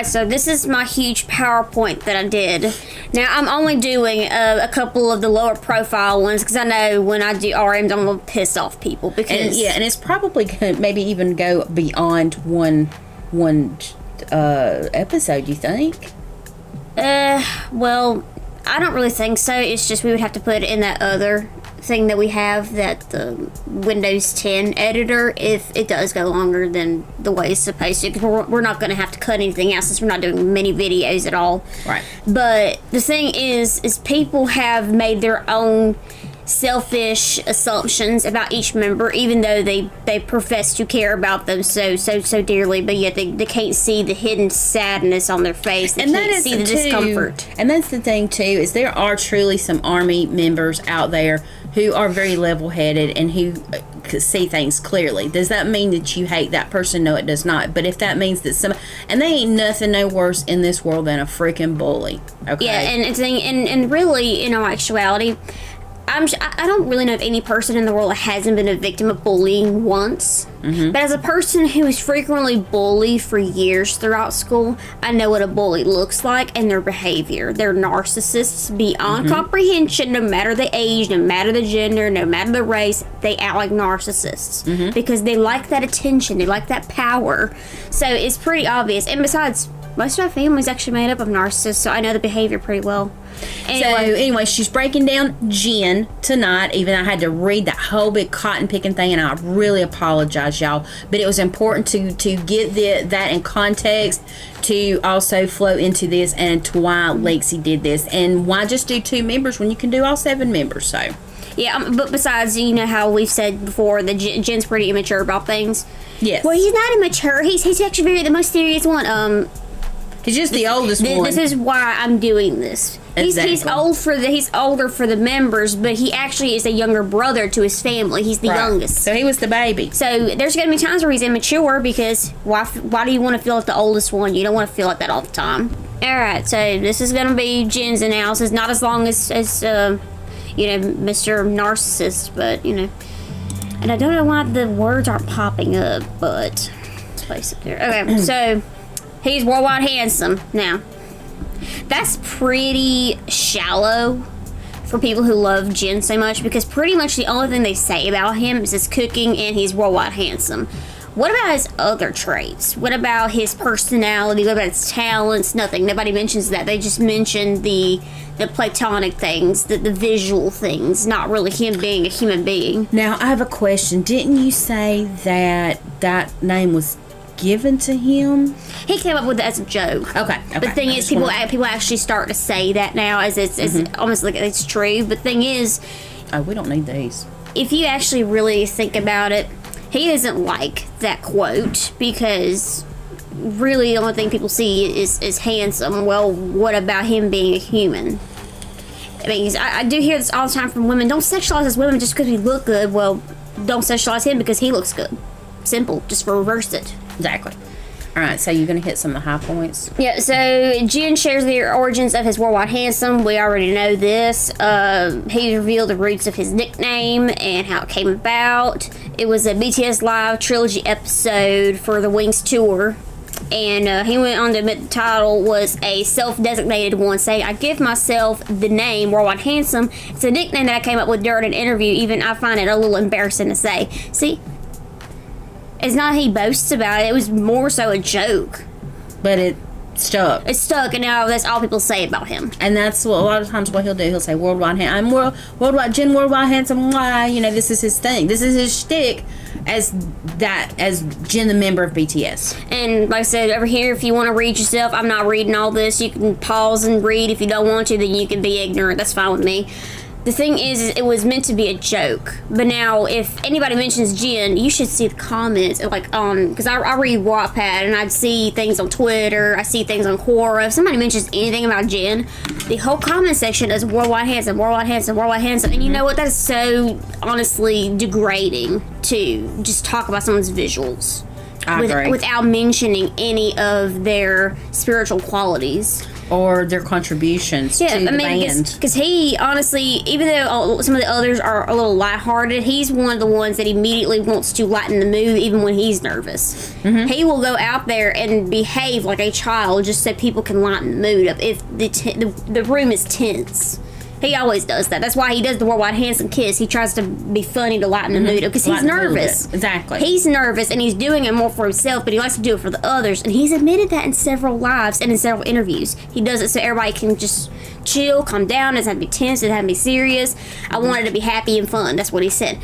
Alright, so this is my huge PowerPoint that I did. Now, I'm only doing a couple of the lower profile ones because I know when I do RMs, I'm going to piss off people. Because and it's probably going to maybe even go beyond one episode, you think? Well, I don't really think so. It's just we would have to put it in that other thing that we have, that the Windows 10 editor, if it does go longer than the way it's supposed to, because we're not going to have to cut anything out since we're not doing many videos at all. Right. But the thing is people have made their own selfish assumptions about each member, even though they profess to care about them so dearly, but yet they can't see the hidden sadness on their face. They can't see the discomfort. And that's the thing too, is there are truly some Army members out there who are very level-headed and who see things clearly. Does that mean that you hate that person? No, it does not. But if that means that and they ain't nothing no worse in this world than a freaking bully. Okay. Yeah, and really, in all actuality, I don't really know of any person in the world that hasn't been a victim of bullying once. Mm-hmm. But as a person who is frequently bullied for years throughout school, I know what a bully looks like and their behavior. They're narcissists beyond comprehension, no matter the age, no matter the gender, no matter the race. They act like narcissists because they like that attention, they like that power. So it's pretty obvious. And besides, most of my family's actually made up of narcissists, so I know the behavior pretty well. Anyway, she's breaking down Jin tonight. Even I had to read that whole big cotton picking thing, and I really apologize, y'all. But it was important to get that in context, to also flow into this, and to why Lexi did this, and why just do 2 members when you can do all 7 members. So. Yeah, but besides, you know how we've said before that Jin's pretty immature about things. Yes. Well, he's not immature. He's actually the most serious one. He's just the oldest one. This is why I'm doing this. Exactly. He's older for the members, but he actually is a younger brother to his family. He's the youngest. So he was the baby. So there's going to be times where he's immature because why do you want to feel like the oldest one? You don't want to feel like that all the time. All right, so this is going to be Jin's analysis, not as long as Mr. Narcissist, but and I don't know why the words aren't popping up, but let's place it there. Okay, so he's worldwide handsome. Now, that's pretty shallow for people who love Jin so much, because pretty much the only thing they say about him is his cooking and he's worldwide handsome. What about his other traits? What about his personality? What about his talents? Nothing. Nobody mentions that. They just mention the platonic things, the visual things, not really him being a human being. Now, I have a question. Didn't you say that name was given to him? He came up with it as a joke. Okay. The thing is, people actually start to say that now as it's almost like it's true. But the thing is, we don't need these. If you actually really think about it, he doesn't like that quote, because really the only thing people see is handsome. Well, what about him being a human? I mean, I do hear this all the time from women. Don't sexualize us women just because we look good. Well, don't sexualize him because he looks good. Simple. Just reverse it. Exactly. All right, so you're going to hit some of the high points. Yeah, so Jin shares the origins of his worldwide handsome. We already know this. He revealed the roots of his nickname and how it came about. It was a BTS Live trilogy episode for the Wings tour. And he went on to admit the title was a self-designated one, saying, I give myself the name Worldwide Handsome. It's a nickname that I came up with during an interview. Even I find it a little embarrassing to say. See? It's not he boasts about it. It was more so a joke. But it stuck. It stuck, and now that's all people say about him. And that's what a lot of times what he'll do. He'll say, worldwide handsome. I'm worldwide Jin, worldwide handsome. Why? This is his thing. This is his shtick as Jin, the member of BTS. And like I said, over here, if you want to read yourself, I'm not reading all this. You can pause and read. If you don't want to, then you can be ignorant. That's fine with me. The thing is it was meant to be a joke. But now, if anybody mentions Jin, you should see the comments, like on, because I read Wattpad, and I'd see things on Twitter, I see things on Quora. If somebody mentions anything about Jin, the whole comment section is worldwide handsome, worldwide handsome, worldwide handsome. And you know what? That is so honestly degrading to just talk about someone's visuals. I agree. Without mentioning any of their spiritual qualities. or their contributions to the band. Because he honestly, even though some of the others are a little lighthearted, he's one of the ones that immediately wants to lighten the mood even when he's nervous. He will go out there and behave like a child just so people can lighten the mood up if the room is tense. He always does that. That's why he does the worldwide handsome kiss. He tries to be funny to lighten the mood up because he's nervous. Exactly. He's nervous and he's doing it more for himself, but he likes to do it for the others. And he's admitted that in several lives and in several interviews. He does it so everybody can just chill, calm down. It doesn't have to be tense. It doesn't have to be serious. I wanted to be happy and fun. That's what he said.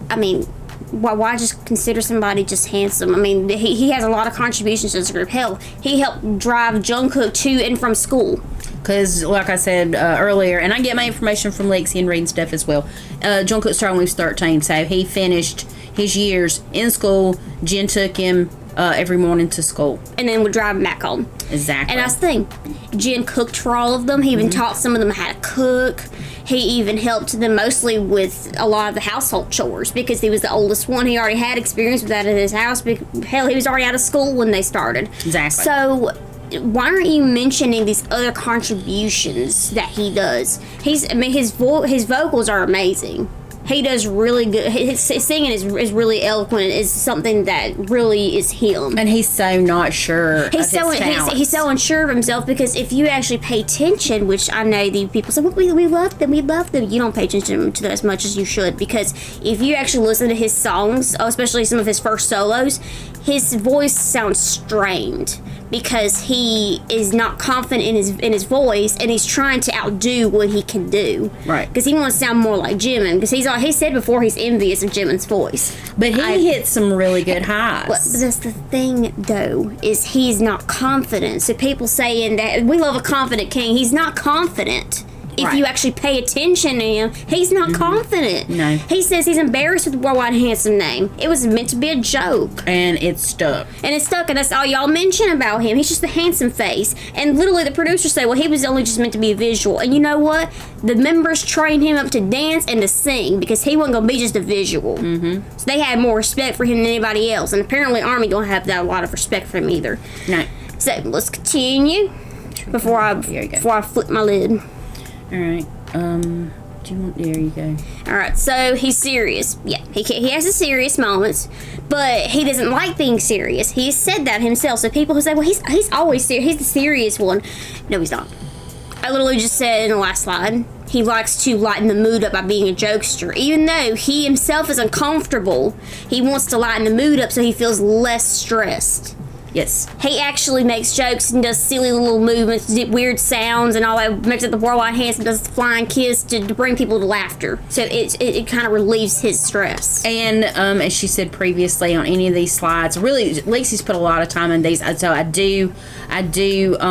I mean, why just consider somebody just handsome? I mean, he has a lot of contributions to this group. Hell, he helped drive Jungkook to and from school. Because, like I said earlier, and I get my information from Lexi and reading stuff as well, Jungkook started when he was 13, so he finished his years in school. Jin took him every morning to school. And then would drive him back home. Exactly. And that's the thing. Jin cooked for all of them. He even taught some of them how to cook. He even helped them mostly with a lot of the household chores because he was the oldest one. He already had experience with that in his house. Hell, he was already out of school when they started. Exactly. So why aren't you mentioning these other contributions that he does? His vocals are amazing. He does really good. His singing is really eloquent. It's something that really is him. And he's so not sure. He's so unsure of himself because if you actually pay attention, which I know the people say, well, we love them. You don't pay attention to them as much as you should because if you actually listen to his songs, especially some of his first solos, his voice sounds strained because he is not confident in his voice and he's trying to outdo what he can do. Right. Because he wants to sound more like Jimin. Because he said before he's envious of Jimin's voice. But he hit some really good highs. But that's the thing, though, is he's not confident. So people saying that we love a confident king. He's not confident. If you actually pay attention to him, he's not confident. No. He says he's embarrassed with the worldwide handsome name. It was meant to be a joke. And it stuck. And that's all y'all mention about him. He's just the handsome face. And literally the producers say, well, he was only just meant to be a visual. And you know what? The members trained him up to dance and to sing because he wasn't going to be just a visual. So they had more respect for him than anybody else. And apparently Army don't have that a lot of respect for him either. No. So let's continue before I flip my lid. All right. There you go. All right. So he's serious. Yeah, he has his serious moments, but he doesn't like being serious. He said that himself. So people who say, "Well, he's always serious. He's the serious one." No, he's not. I literally just said in the last slide. He likes to lighten the mood up by being a jokester. Even though he himself is uncomfortable, he wants to lighten the mood up so he feels less stressed. Yes. He actually makes jokes and does silly little movements, weird sounds, and all that. Makes it the worldwide handsome, does the flying kiss to bring people to laughter. So it kind of relieves his stress. And as she said previously on any of these slides, really, Lexi's put a lot of time in these. So I do think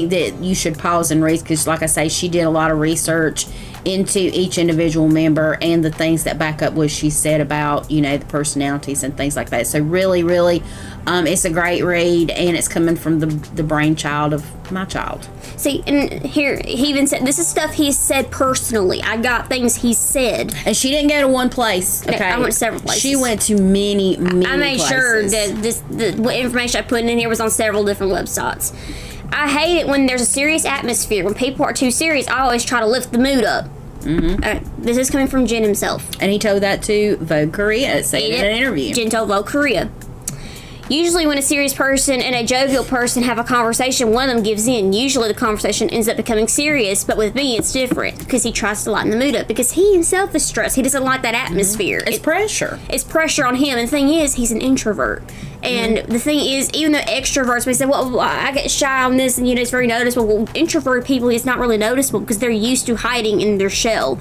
that you should pause and read because, like I say, she did a lot of research into each individual member and the things that back up what she said about, the personalities and things like that. So really, it's a great read, and it's coming from the brainchild of my child. See, and here, he even said, this is stuff he said personally. I got things he said. And she didn't go to one place, okay? No, I went to several places. She went to many I made places. sure that what information I put in here was on several different websites. I hate it when there's a serious atmosphere. When people are too serious, I always try to lift the mood up. This is coming from Jin himself. And he told that to Vogue Korea, saying in an interview. Jin told Vogue Korea. Usually when a serious person and a jovial person have a conversation, one of them gives in. Usually the conversation ends up becoming serious, but with me it's different because he tries to lighten the mood up because he himself is stressed. He doesn't like that atmosphere. It's pressure. It's pressure on him. And the thing is, he's an introvert. And the thing is, even though extroverts, we say, well, I get shy on this and, it's very noticeable. Well, introvert people, it's not really noticeable because they're used to hiding in their shell.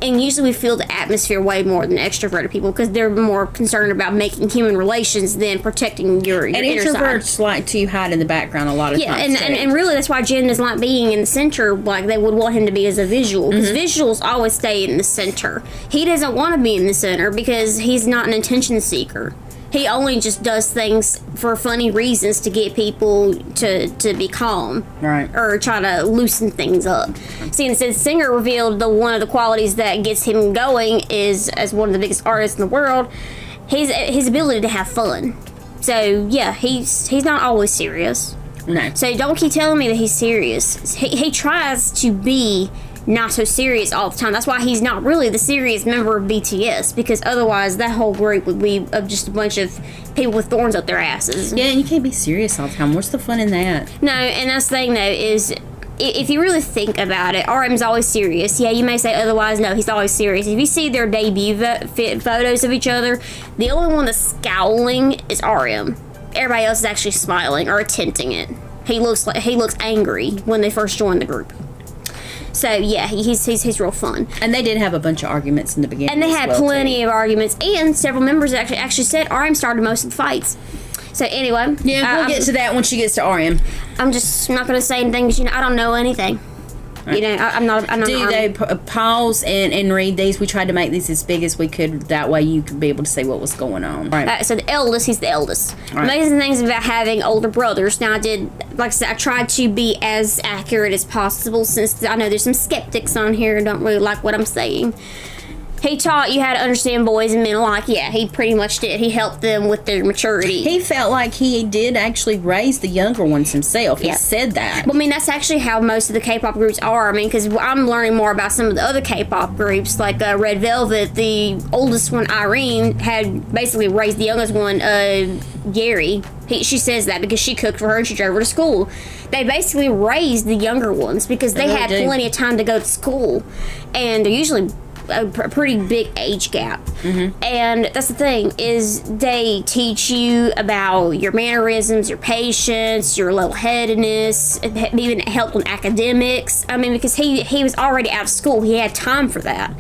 And usually we feel the atmosphere way more than extroverted people because they're more concerned about making human relations than protecting your inner introverts side. like to hide in the background a lot of times. Yeah, and really that's why Jin doesn't like being in the center like they would want him to be as a visual. Because visuals always stay in the center. He doesn't want to be in the center because he's not an attention seeker. He only just does things for funny reasons to get people to be calm. Right. Or try to loosen things up. See, and since Singer revealed one of the qualities that gets him going is, as one of the biggest artists in the world, his ability to have fun. So, yeah, he's not always serious. No. So don't keep telling me that he's serious. He tries to be not so serious all the time. That's why he's not really the serious member of BTS, because otherwise that whole group would be of just a bunch of people with thorns up their asses. Yeah, and you can't be serious all the time. What's the fun in that? No, and that's the thing though, is if you really think about it, RM's always serious. Yeah, you may say otherwise. No, he's always serious. If you see their debut photos of each other, the only one that's scowling is RM. Everybody else is actually smiling or attempting it. He looks angry when they first joined the group. So yeah, he's real fun. And they did have a bunch of arguments in the beginning. And they had plenty of arguments, and several members actually said RM started most of the fights. So anyway, yeah, we'll get to that when she gets to RM. I'm just not going to say anything because I don't know anything. Right. I'm not. Do they pause and read these? We tried to make these as big as we could. That way you could be able to see what was going on. Right. So he's the eldest. Right. Amazing things about having older brothers. Now like I said, I tried to be as accurate as possible, since I know there's some skeptics on here who don't really like what I'm saying. He taught you how to understand boys and men alike. Yeah, he pretty much did. He helped them with their maturity. He felt like he did actually raise the younger ones himself. He said that. Well, I mean, that's actually how most of the K-pop groups are. I mean, because I'm learning more about some of the other K-pop groups, like Red Velvet. The oldest one, Irene, had basically raised the youngest one, Gary. She says that because she cooked for her and she drove her to school. They basically raised the younger ones because they had plenty of time to go to school. And they're usually a pretty big age gap. Mm-hmm. And that's the thing, is they teach you about your mannerisms, your patience, your level-headedness, even help with academics. I mean, because he was already out of school, he had time for that.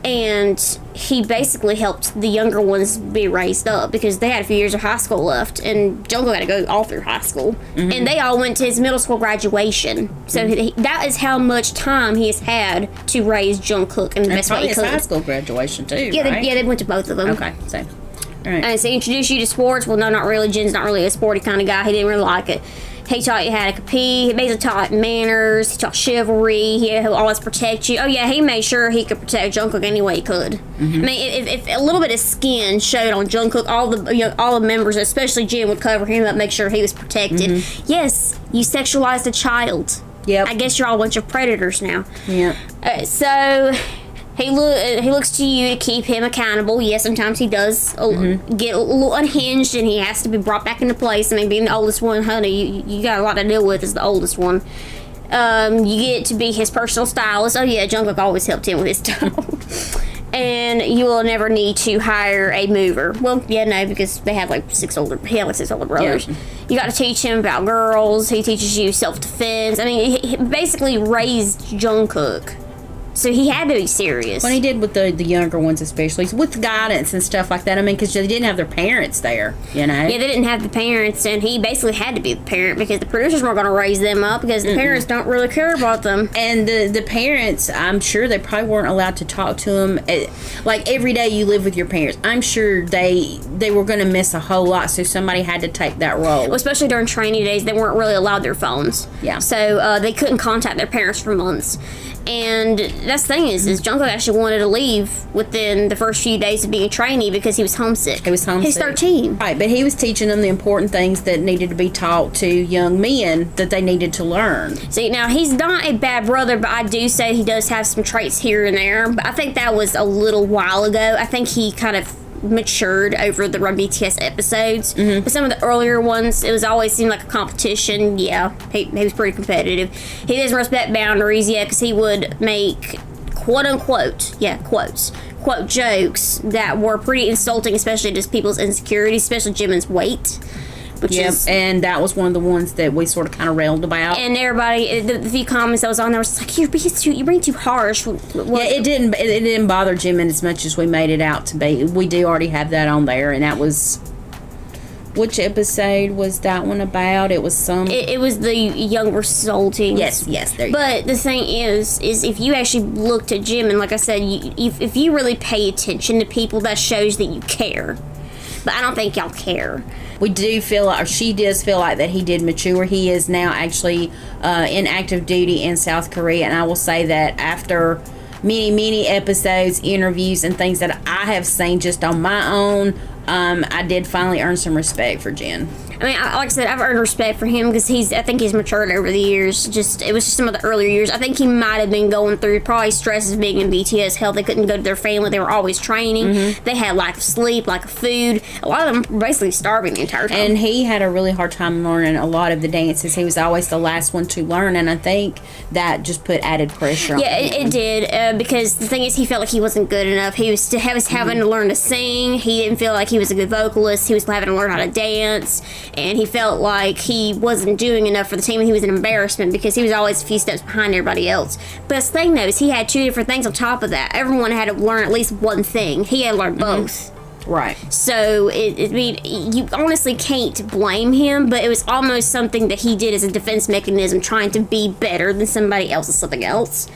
And he basically helped the younger ones be raised up because they had a few years of high school left, and Jungkook had to go all through high school. Mm-hmm. And they all went to his middle school graduation. So that is how much time he has had to raise Jungkook in the best way he could. His high school graduation too, yeah, right? They went to both of them. Okay, so... All right. And so he introduced you to sports. Well, no, not really. Jin's not really a sporty kind of guy. He didn't really like it. He taught you how to compete. He basically taught manners. He taught chivalry. He'll always protect you. Oh, yeah, he made sure he could protect Jungkook any way he could. Mm-hmm. I mean, if a little bit of skin showed on Jungkook, all the members, especially Jin, would cover him up, make sure he was protected. Mm-hmm. Yes, you sexualized a child. Yep. I guess you're all a bunch of predators now. Yeah. So... He looks to you to keep him accountable. Yes, sometimes he does get a little unhinged, and he has to be brought back into place. I mean, being the oldest one, honey, you got a lot to deal with as the oldest one. You get to be his personal stylist. Oh yeah, Jungkook always helped him with his style. And you will never need to hire a mover. Well, yeah, no, because they have like six older brothers. Yeah. You got to teach him about girls. He teaches you self-defense. I mean, he basically raised Jungkook. So he had to be serious. What he did with the younger ones, especially with guidance and stuff like that. I mean, because they didn't have their parents there, you know. Yeah, they didn't have the parents, and he basically had to be the parent because the producers weren't going to raise them up because the parents don't really care about them. And the parents, I'm sure they probably weren't allowed to talk to them. Like every day you live with your parents, I'm sure they were going to miss a whole lot. So somebody had to take that role. Well, especially during training days, they weren't really allowed their phones. Yeah. So they couldn't contact their parents for months. And that's the thing is Jungkook actually wanted to leave within the first few days of being a trainee because he was homesick. He was homesick. He's 13. Right, but he was teaching them the important things that needed to be taught to young men that they needed to learn. See, now, he's not a bad brother, but I do say he does have some traits here and there. But I think that was a little while ago. I think he kind of matured over the Run BTS episodes. Mm-hmm. But some of the earlier ones, it was always seemed like a competition. Yeah, he was pretty competitive. He doesn't respect boundaries, because he would make quote-unquote, quote jokes that were pretty insulting, especially to people's insecurities, especially Jimin's weight. And that was one of the ones that we sort of kind of railed about. And everybody, the few comments that was on there was like, you're being too harsh. It didn't bother Jimin as much as we made it out to be. We do already have that on there, and that was... Which episode was that one about? It was some... It was the young versus old teams. Yes, there you go. But the thing is if you actually looked at Jimin, like I said, if you really pay attention to people, that shows that you care. But I don't think y'all care. We do feel like, or she does feel like that he did mature. He is now actually in active duty in South Korea, and I will say that after many episodes, interviews, and things that I have seen just on my own, I did finally earn some respect for Jin. I mean, like I said, I've earned respect for him because I think he's matured over the years. It was just some of the earlier years. I think he might have been going through probably stresses being in BTS. Hell, they couldn't go to their family. They were always training. They had lack of sleep, lack of food. A lot of them were basically starving the entire time. And he had a really hard time learning a lot of the dances. He was always the last one to learn, and I think that just put added pressure on him. It did, because the thing is, he felt like he wasn't good enough. He was having to learn to sing. He didn't feel like he was a good vocalist. He was having to learn how to dance. And he felt like he wasn't doing enough for the team, and he was an embarrassment because he was always a few steps behind everybody else. But the thing, though, is he had two different things on top of that. Everyone had to learn at least one thing. He had to learn both. Right. So, I mean, you honestly can't blame him, but it was almost something that he did as a defense mechanism, trying to be better than somebody else or something else.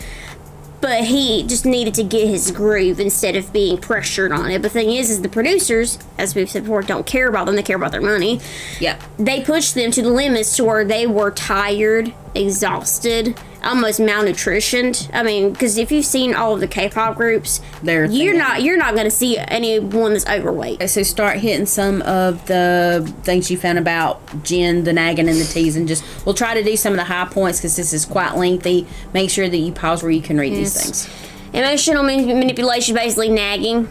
But he just needed to get his groove instead of being pressured on it. But the thing is the producers, as we've said before, don't care about them. They care about their money. Yeah. They pushed them to the limits to where they were tired, exhausted, almost malnutritioned. I mean, because if you've seen all of the K-pop groups, you're not going to see anyone that's overweight. So start hitting some of the things you found about Jin, the nagging and the teasing. We'll try to do some of the high points because this is quite lengthy. Make sure that you pause where you can read these things. Emotional manipulation, basically nagging.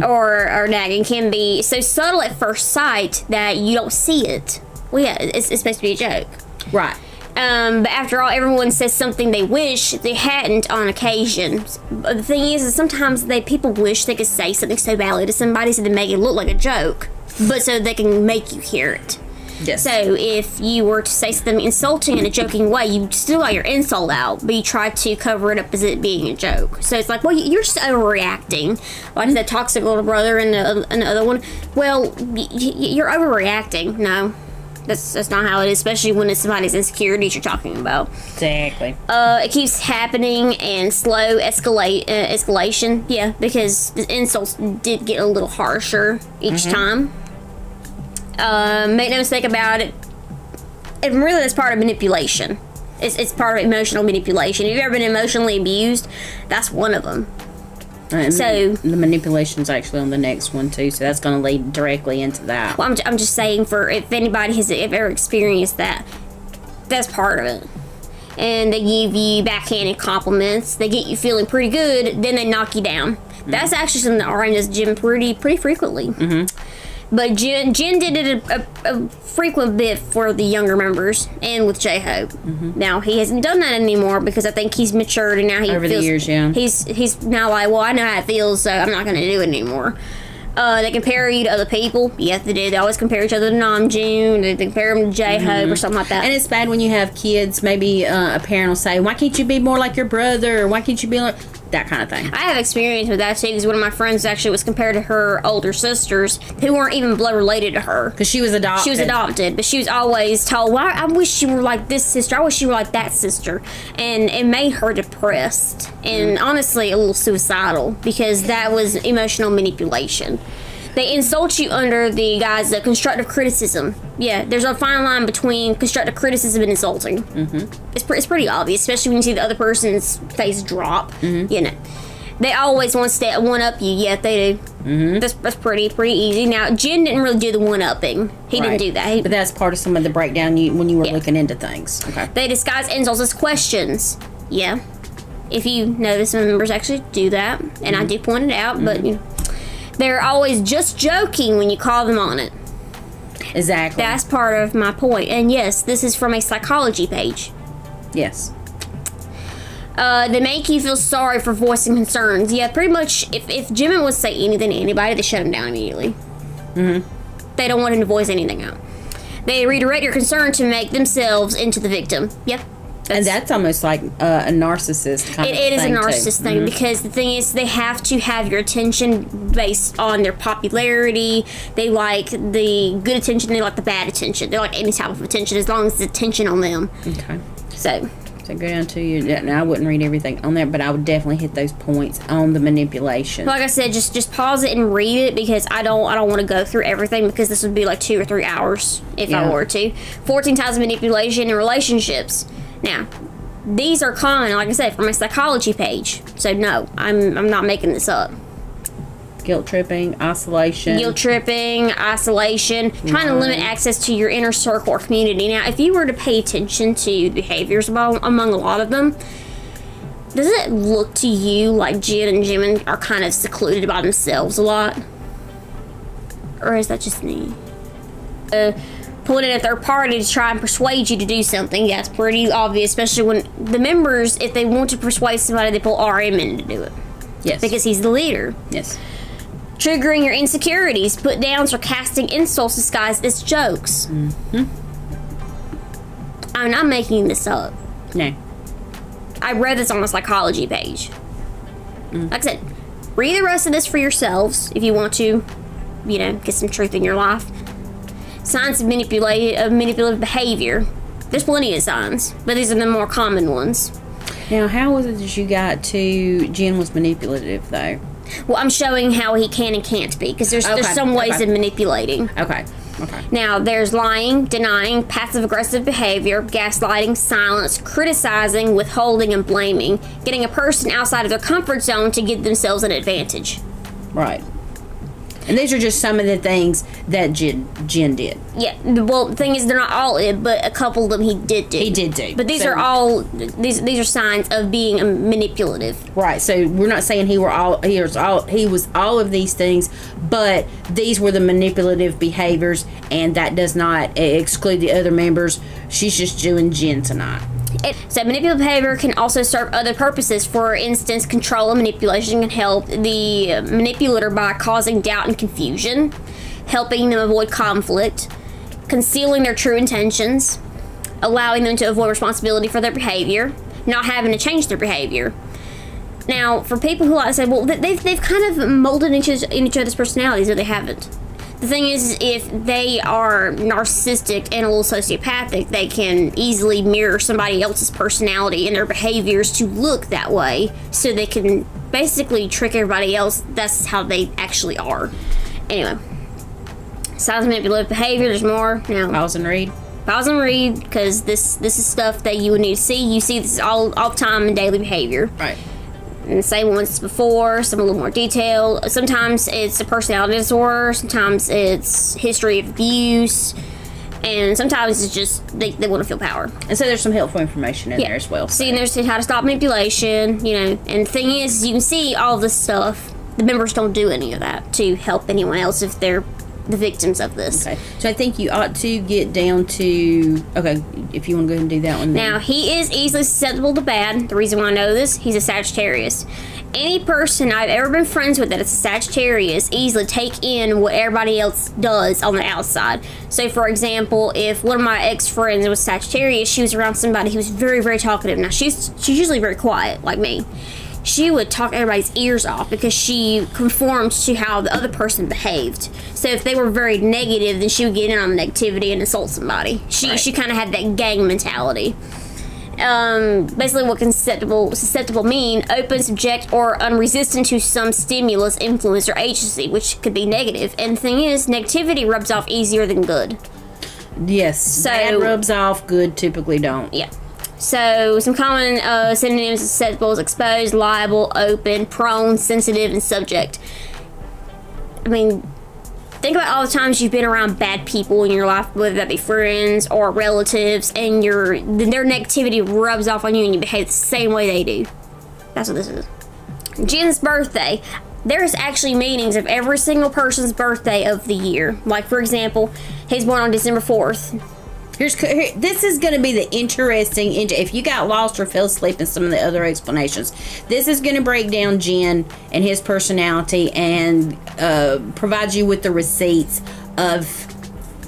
Or nagging can be so subtle at first sight that you don't see it. Well, yeah, it's supposed to be a joke. Right. But after all, everyone says something they wish they hadn't on occasion. But the thing is sometimes people wish they could say something so badly to somebody so they make it look like a joke, but so they can make you hear it. Yes. So if you were to say something insulting in a joking way, you still got your insult out, but you try to cover it up as it being a joke. So it's like, well, you're just overreacting. Like that toxic little brother and the other one. Well, you're overreacting. No. That's not how it is, especially when it's somebody's insecurities you're talking about. Exactly. It keeps happening and slow escalation. Yeah, because the insults did get a little harsher each time. Make no mistake about it. And really, that's part of manipulation. It's part of emotional manipulation. If you've ever been emotionally abused, that's one of them. So the manipulation's actually on the next one too, so that's going to lead directly into that. Well, I'm just saying, for if anybody has ever experienced that, that's part of it. And they give you backhanded compliments. They get you feeling pretty good, then they knock you down. That's actually something that RM does Jim pretty frequently. But Jin did it a frequent bit for the younger members and with J-Hope. Now, he hasn't done that anymore because I think he's matured and now he over feels... the years, yeah. He's now like, well, I know how it feels, so I'm not going to do it anymore. They compare you to other people. Yes, they do. They always compare each other to Namjoon. They compare them to J-Hope or something like that. And it's bad when you have kids. Maybe a parent will say, why can't you be more like your brother? Or why can't you be like... that kind of thing. I have experience with that too, because one of my friends actually was compared to her older sisters who weren't even blood related to her. Because she was adopted. She was adopted, but she was always told, well, I wish you were like this sister. I wish you were like that sister. And it made her depressed and honestly a little suicidal, because that was emotional manipulation. They insult you under the guise of constructive criticism. Yeah, there's a fine line between constructive criticism and insulting. It's pretty obvious, especially when you see the other person's face drop. You know, they always want to one up you. Yeah, they do. That's pretty easy. Now, Jin didn't really do the one upping. He didn't do that. But that's part of some of the breakdown when you were looking into things. Okay. They disguise insults as questions. Yeah, if you notice, some members actually do that, and I do point it out. But you know, they're always just joking when you call them on it. Exactly. That's part of my point. And yes, this is from a psychology page. Yes. They make you feel sorry for voicing concerns. Yeah, pretty much, if Jimin would say anything to anybody, they shut him down immediately. They don't want him to voice anything out. They redirect your concern to make themselves into the victim. Yep. And that's almost like a narcissist kind of thing. It is a narcissist thing, because the thing is, they have to have your attention based on their popularity. They like the good attention, they like the bad attention. They like any type of attention, as long as it's attention on them. Okay. So go down to you. Now, I wouldn't read everything on there, but I would definitely hit those points on the manipulation. Like I said, just pause it and read it, because I don't want to go through everything, because this would be like 2 or 3 hours if I were to. 14 types of manipulation in relationships. Now, these are common, like I said, from my psychology page. So no, I'm not making this up. Guilt tripping, isolation. Guilt tripping, isolation, trying to limit access to your inner circle or community. Now, if you were to pay attention to behaviors among a lot of them, does it look to you like Jin and Jimin are kind of secluded by themselves a lot? Or is that just me? Pulling in a third party to try and persuade you to do something, yeah, it's pretty obvious, especially when the members, if they want to persuade somebody, they pull RM in to do it. Yes. Because he's the leader. Yes. Triggering your insecurities, put downs or casting insults disguised as jokes. Mm-hmm. I'm not making this up. No. I read this on a psychology page. Like I said, read the rest of this for yourselves if you want to, get some truth in your life. Signs of manipulative behavior. There's plenty of signs, but these are the more common ones. Now, how was it that you got to Jin was manipulative, though? Well, I'm showing how he can and can't be, because there's some ways of manipulating. Okay. Now, there's lying, denying, passive-aggressive behavior, gaslighting, silence, criticizing, withholding, and blaming. Getting a person outside of their comfort zone to give themselves an advantage. Right. And these are just some of the things that Jin did. Yeah, well, the thing is, they're not all it, but a couple of them he did do. He did do. But these are all, these are signs of being manipulative. Right, so we're not saying he was all of these things, but these were the manipulative behaviors, and that does not exclude the other members. She's just doing Jin tonight. So manipulative behavior can also serve other purposes. For instance, control and manipulation can help the manipulator by causing doubt and confusion, helping them avoid conflict, concealing their true intentions, allowing them to avoid responsibility for their behavior, not having to change their behavior. Now, for people who like to say, well, they've kind of molded in each other's personalities, or they haven't. The thing is, if they are narcissistic and a little sociopathic, they can easily mirror somebody else's personality and their behaviors to look that way, so they can basically trick everybody else. That's how they actually are. Anyway, signs of manipulative behavior, there's more. Now, Pause and read, because this is stuff that you would need to see. You see this all the time in daily behavior. Right. And the same ones before, some a little more detail. Sometimes it's a personality disorder, sometimes it's history of abuse, and sometimes it's just they want to feel power. And so there's some helpful information in there as well. See, and there's how to stop manipulation, and the thing is, you can see all this stuff. The members don't do any of that to help anyone else if they're the victims of this. Okay, so I think you ought to get down to, if you want to go ahead and do that one then. Now, he is easily susceptible to bad. The reason why I know this, he's a Sagittarius. Any person I've ever been friends with that is a Sagittarius easily take in what everybody else does on the outside. So, for example, if one of my ex-friends was Sagittarius, she was around somebody who was very, very talkative. Now, she's usually very quiet, like me. She would talk everybody's ears off because she conformed to how the other person behaved. So if they were very negative, then she would get in on the negativity and insult somebody. She kind of had that gang mentality. Basically, what can susceptible mean? Open, subject, or unresistant to some stimulus, influence, or agency, which could be negative. And the thing is, negativity rubs off easier than good. Yes, so bad rubs off, good typically don't. Yeah. So, some common synonyms: susceptible is exposed, liable, open, prone, sensitive, and subject. I mean, think about all the times you've been around bad people in your life, whether that be friends or relatives, and their negativity rubs off on you and you behave the same way they do. That's what this is. Jin's birthday. There's actually meanings of every single person's birthday of the year. Like, for example, he's born on December 4th. This is going to be the interesting, if you got lost or fell asleep in some of the other explanations, this is going to break down Jin and his personality and provide you with the receipts of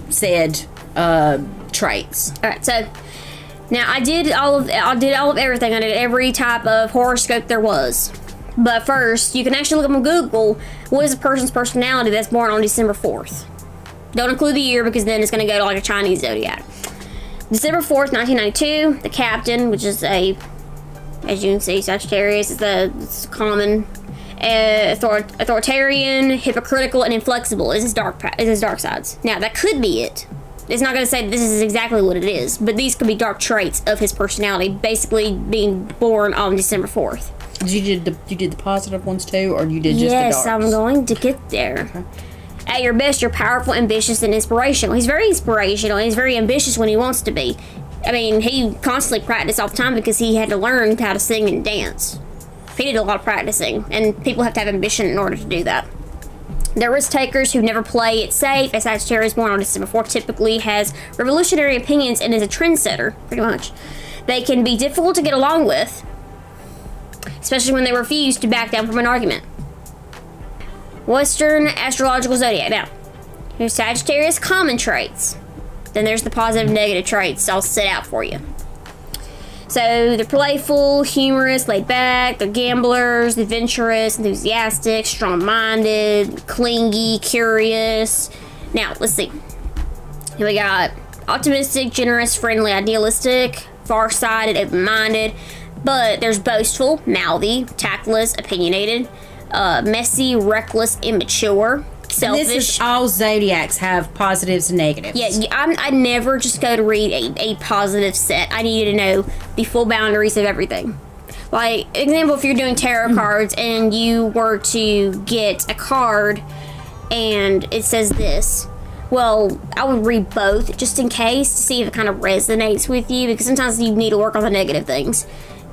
said traits. All right, so now I did all of everything. I did every type of horoscope there was. But first, you can actually look up on Google, what is a person's personality that's born on December 4th. Don't include the year, because then it's going to go to like a Chinese zodiac. December 4th, 1992, the captain, which is as you can see, Sagittarius, it's a common authoritarian, hypocritical, and inflexible is his dark sides. Now, that could be it. It's not going to say this is exactly what it is, but these could be dark traits of his personality, basically being born on December 4th. You did the positive ones too, or you did just the darks? Yes, I'm going to get there. Okay. At your best, you're powerful, ambitious, and inspirational. He's very inspirational, and he's very ambitious when he wants to be. I mean, he constantly practiced all the time because he had to learn how to sing and dance. He did a lot of practicing, and people have to have ambition in order to do that. They're risk takers who never play it safe. A Sagittarius born on December 4th typically has revolutionary opinions and is a trendsetter, pretty much. They can be difficult to get along with, especially when they refuse to back down from an argument. Western astrological zodiac. Now, here's Sagittarius common traits. Then there's the positive and negative traits I'll set out for you. So they're playful, humorous, laid back, they're gamblers, adventurous, enthusiastic, strong-minded, clingy, curious. Now, let's see. Here we got optimistic, generous, friendly, idealistic, far-sighted, open-minded, but there's boastful, mouthy, tactless, opinionated, messy, reckless, immature, selfish. This is all zodiacs have positives and negatives. Yeah, I never just go to read a positive set. I need to know the full boundaries of everything. Like, example, if you're doing tarot cards and you were to get a card and it says this, well, I would read both just in case to see if it kind of resonates with you, because sometimes you need to work on the negative things.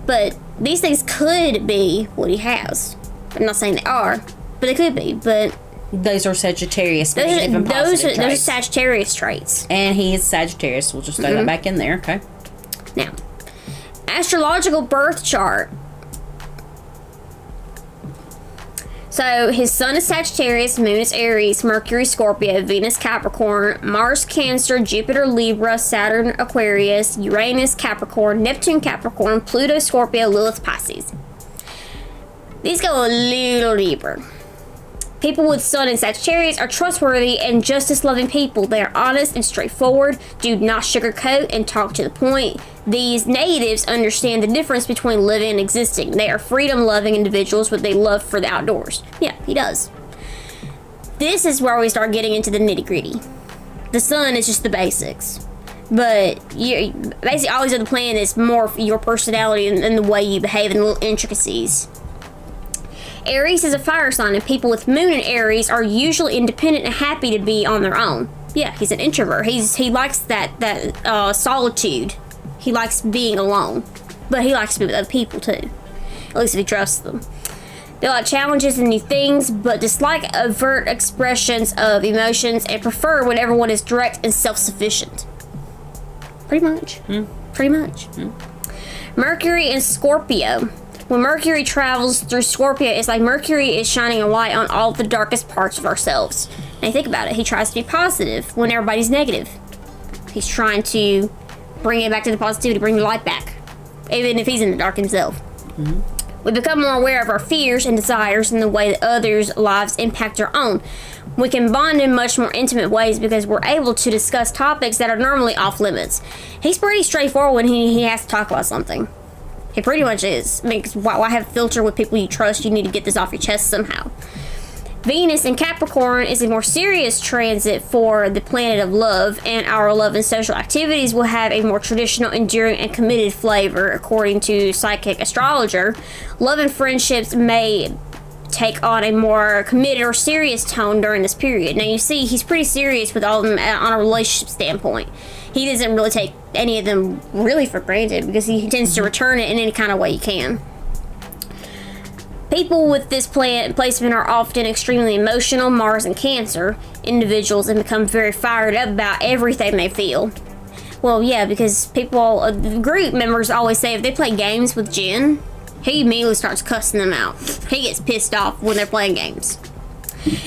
But these things could be what he has. I'm not saying they are, but they could be. But those are Sagittarius negative and positive traits. Those are Sagittarius traits. And he is Sagittarius. We'll just throw that back in there, okay? Now, astrological birth chart. So his sun is Sagittarius, moon is Aries, Mercury Scorpio, Venus Capricorn, Mars Cancer, Jupiter Libra, Saturn Aquarius, Uranus Capricorn, Neptune Capricorn, Pluto Scorpio, Lilith Pisces. These go a little deeper. People with sun in Sagittarius are trustworthy and justice-loving people. They are honest and straightforward, do not sugarcoat, and talk to the point. These natives understand the difference between living and existing. They are freedom-loving individuals with a love for the outdoors. Yeah, he does. This is where we start getting into the nitty-gritty. The sun is just the basics. But basically all these other planets more your personality and the way you behave and the little intricacies. Aries is a fire sign, and people with moon in Aries are usually independent and happy to be on their own. Yeah, he's an introvert. He likes that solitude. He likes being alone, but he likes to be with other people too. At least if he trusts them. They like challenges and new things, but dislike overt expressions of emotions and prefer when everyone is direct and self-sufficient. Pretty much. Pretty much. Mercury in Scorpio. When Mercury travels through Scorpio, it's like Mercury is shining a light on all the darkest parts of ourselves. And think about it, he tries to be positive when everybody's negative. He's trying to bring it back to the positivity, bring the light back, even if he's in the dark himself. We become more aware of our fears and desires and the way that others' lives impact our own. We can bond in much more intimate ways because we're able to discuss topics that are normally off limits. He's pretty straightforward when he has to talk about something. He pretty much is. I mean, why have a filter with people you trust? You need to get this off your chest somehow. Venus in Capricorn is a more serious transit for the planet of love, and our love and social activities will have a more traditional, enduring, and committed flavor, according to psychic astrologer. Love and friendships may take on a more committed or serious tone during this period. Now, you see, he's pretty serious with all of them on a relationship standpoint. He doesn't really take any of them really for granted because he tends to return it in any kind of way he can. People with this placement are often extremely emotional, Mars and Cancer individuals, and become very fired up about everything they feel. Well, yeah, because the group members always say if they play games with Jin, he immediately starts cussing them out. He gets pissed off when they're playing games.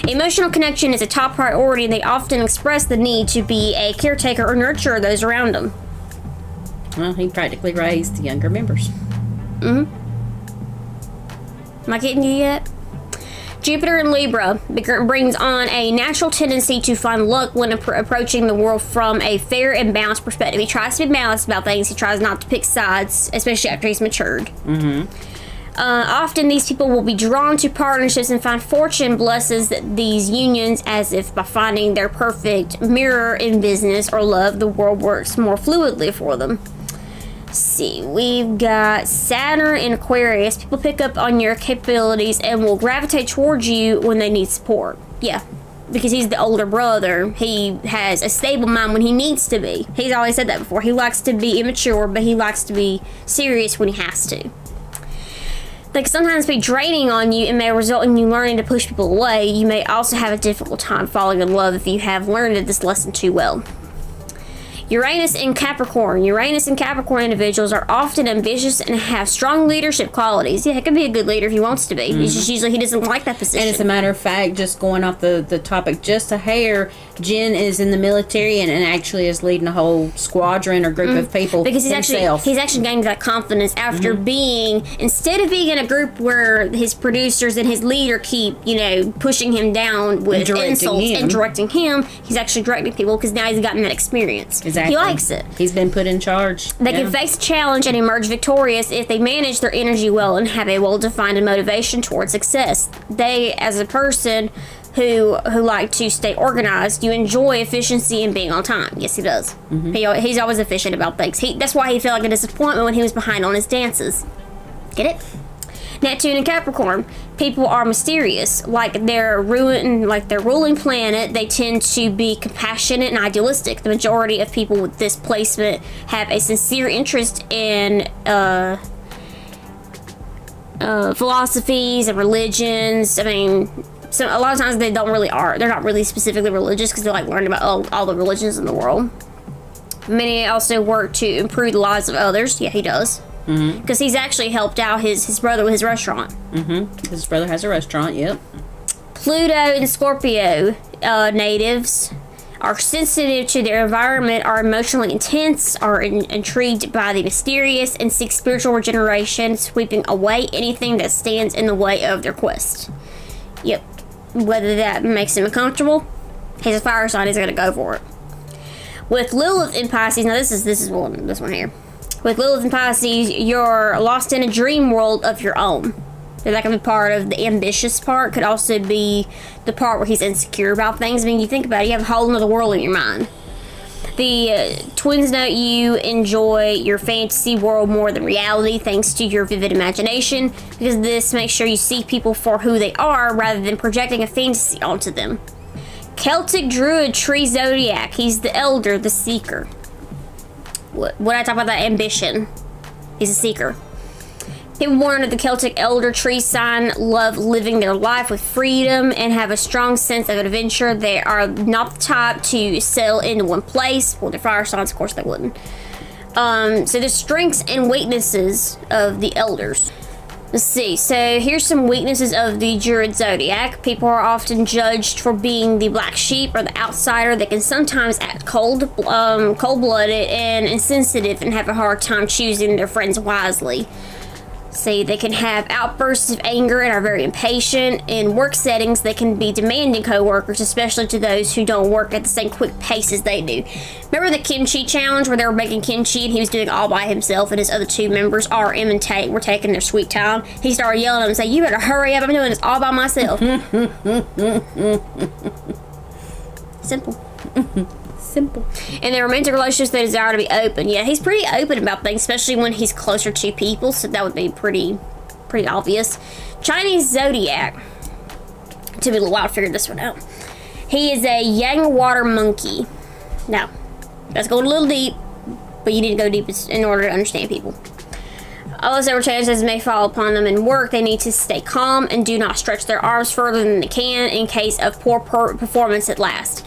Emotional connection is a top priority, and they often express the need to be a caretaker or nurturer of those around them. Well, he practically raised the younger members. Am I getting you yet? Jupiter in Libra brings on a natural tendency to find luck when approaching the world from a fair and balanced perspective. He tries to be balanced about things. He tries not to pick sides, especially after he's matured. Often these people will be drawn to partnerships and find fortune blesses these unions as if by finding their perfect mirror in business or love, the world works more fluidly for them. See, we've got Saturn and Aquarius. People pick up on your capabilities and will gravitate towards you when they need support. Yeah, because he's the older brother. He has a stable mind when he needs to be. He's always said that before. He likes to be immature, but he likes to be serious when he has to. They can sometimes be draining on you and may result in you learning to push people away. You may also have a difficult time falling in love if you have learned this lesson too well. Uranus and Capricorn. Uranus and Capricorn individuals are often ambitious and have strong leadership qualities. Yeah, he can be a good leader if he wants to be. It's just usually he doesn't like that position. And as a matter of fact, just going off the topic just a hair, Jin is in the military and actually is leading a whole squadron or group of people because he's himself. actually gained that confidence after being, instead of being in a group where his producers and his leader keep, pushing him down with insults and directing him, he's actually directing people because now he's gotten that experience. Exactly. He likes it. He's been put in charge. They can face a challenge and emerge victorious if they manage their energy well and have a well-defined motivation towards success. They, as a person who like to stay organized, you enjoy efficiency and being on time. Yes, he does. He's always efficient about things. That's why he felt like a disappointment when he was behind on his dances. Get it? Neptune and Capricorn. People are mysterious. Like their ruling planet, they tend to be compassionate and idealistic. The majority of people with this placement have a sincere interest in philosophies and religions. I mean, a lot of times they're not really specifically religious because they like learning about all the religions in the world. Many also work to improve the lives of others. Yeah, he does. Because he's actually helped out his brother with his restaurant. His brother has a restaurant, yep. Pluto and Scorpio natives are sensitive to their environment, are emotionally intense, are intrigued by the mysterious, and seek spiritual regeneration, sweeping away anything that stands in the way of their quest. Yep. Whether that makes him uncomfortable, he's a fire sign, he's going to go for it. With Lilith in Pisces, now this one here. With Lilith and Pisces, you're lost in a dream world of your own. So that can be part of the ambitious part. Could also be the part where he's insecure about things. I mean, you think about it, you have a whole other world in your mind. The twins note you enjoy your fantasy world more than reality thanks to your vivid imagination, because this makes sure you see people for who they are rather than projecting a fantasy onto them. Celtic Druid Tree Zodiac. He's the elder, the seeker. When I talk about that ambition, he's a seeker. People born under the Celtic elder tree sign love living their life with freedom and have a strong sense of adventure. They are not the type to settle into one place. Well, they're fire signs, of course they wouldn't. So the strengths and weaknesses of the elders. Let's see. So here's some weaknesses of the Druid Zodiac. People are often judged for being the black sheep or the outsider. They can sometimes act cold-blooded and insensitive and have a hard time choosing their friends wisely. See, they can have outbursts of anger and are very impatient. In work settings, they can be demanding co-workers, especially to those who don't work at the same quick pace as they do. Remember the kimchi challenge where they were making kimchi and he was doing it all by himself and his other two members, RM and Tate, were taking their sweet time? He started yelling at them and saying, "You better hurry up, I'm doing this all by myself." Simple. Simple. In their romantic relationships, they desire to be open. Yeah, he's pretty open about things, especially when he's closer to people, so that would be pretty obvious. Chinese Zodiac. It took me a little while to figure this one out. He is a yang water monkey. Now, that's going a little deep, but you need to go deep in order to understand people. Although several challenges may fall upon them in work, they need to stay calm and do not stretch their arms further than they can in case of poor performance at last.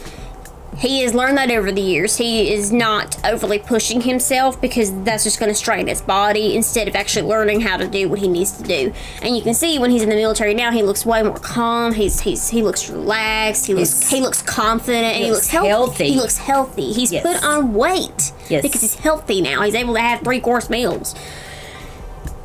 He has learned that over the years. He is not overly pushing himself because that's just going to strain his body instead of actually learning how to do what he needs to do. And you can see when he's in the military now, he looks way more calm. He looks relaxed. He looks confident. And he looks healthy. He looks healthy. He's put on weight because he's healthy now. He's able to have 3-course meals.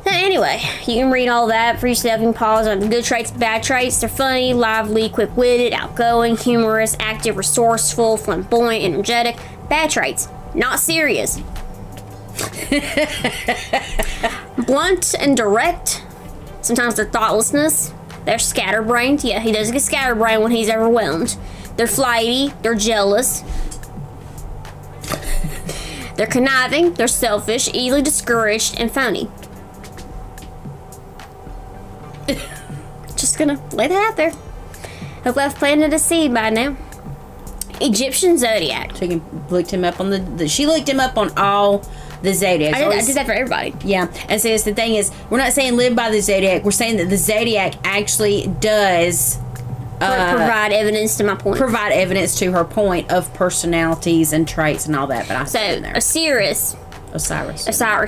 Anyway, you can read all that for yourself. You can pause on the good traits, bad traits. They're funny, lively, quick-witted, outgoing, humorous, active, resourceful, flamboyant, energetic. Bad traits, not serious. Blunt and direct. Sometimes they're thoughtlessness. They're scatterbrained. Yeah, he does get scatterbrained when he's overwhelmed. They're flighty. They're jealous. They're conniving, they're selfish, easily discouraged, and phony. Just gonna lay that out there. Hope I've planted a seed by now. Egyptian zodiac. Looked him up on she looked him up on all the zodiacs. I did that for everybody. Yeah, and says the thing is, we're not saying live by the zodiac. We're saying that the zodiac actually does provide evidence to my point. Provide evidence to her point of personalities and traits and all that. But Osiris,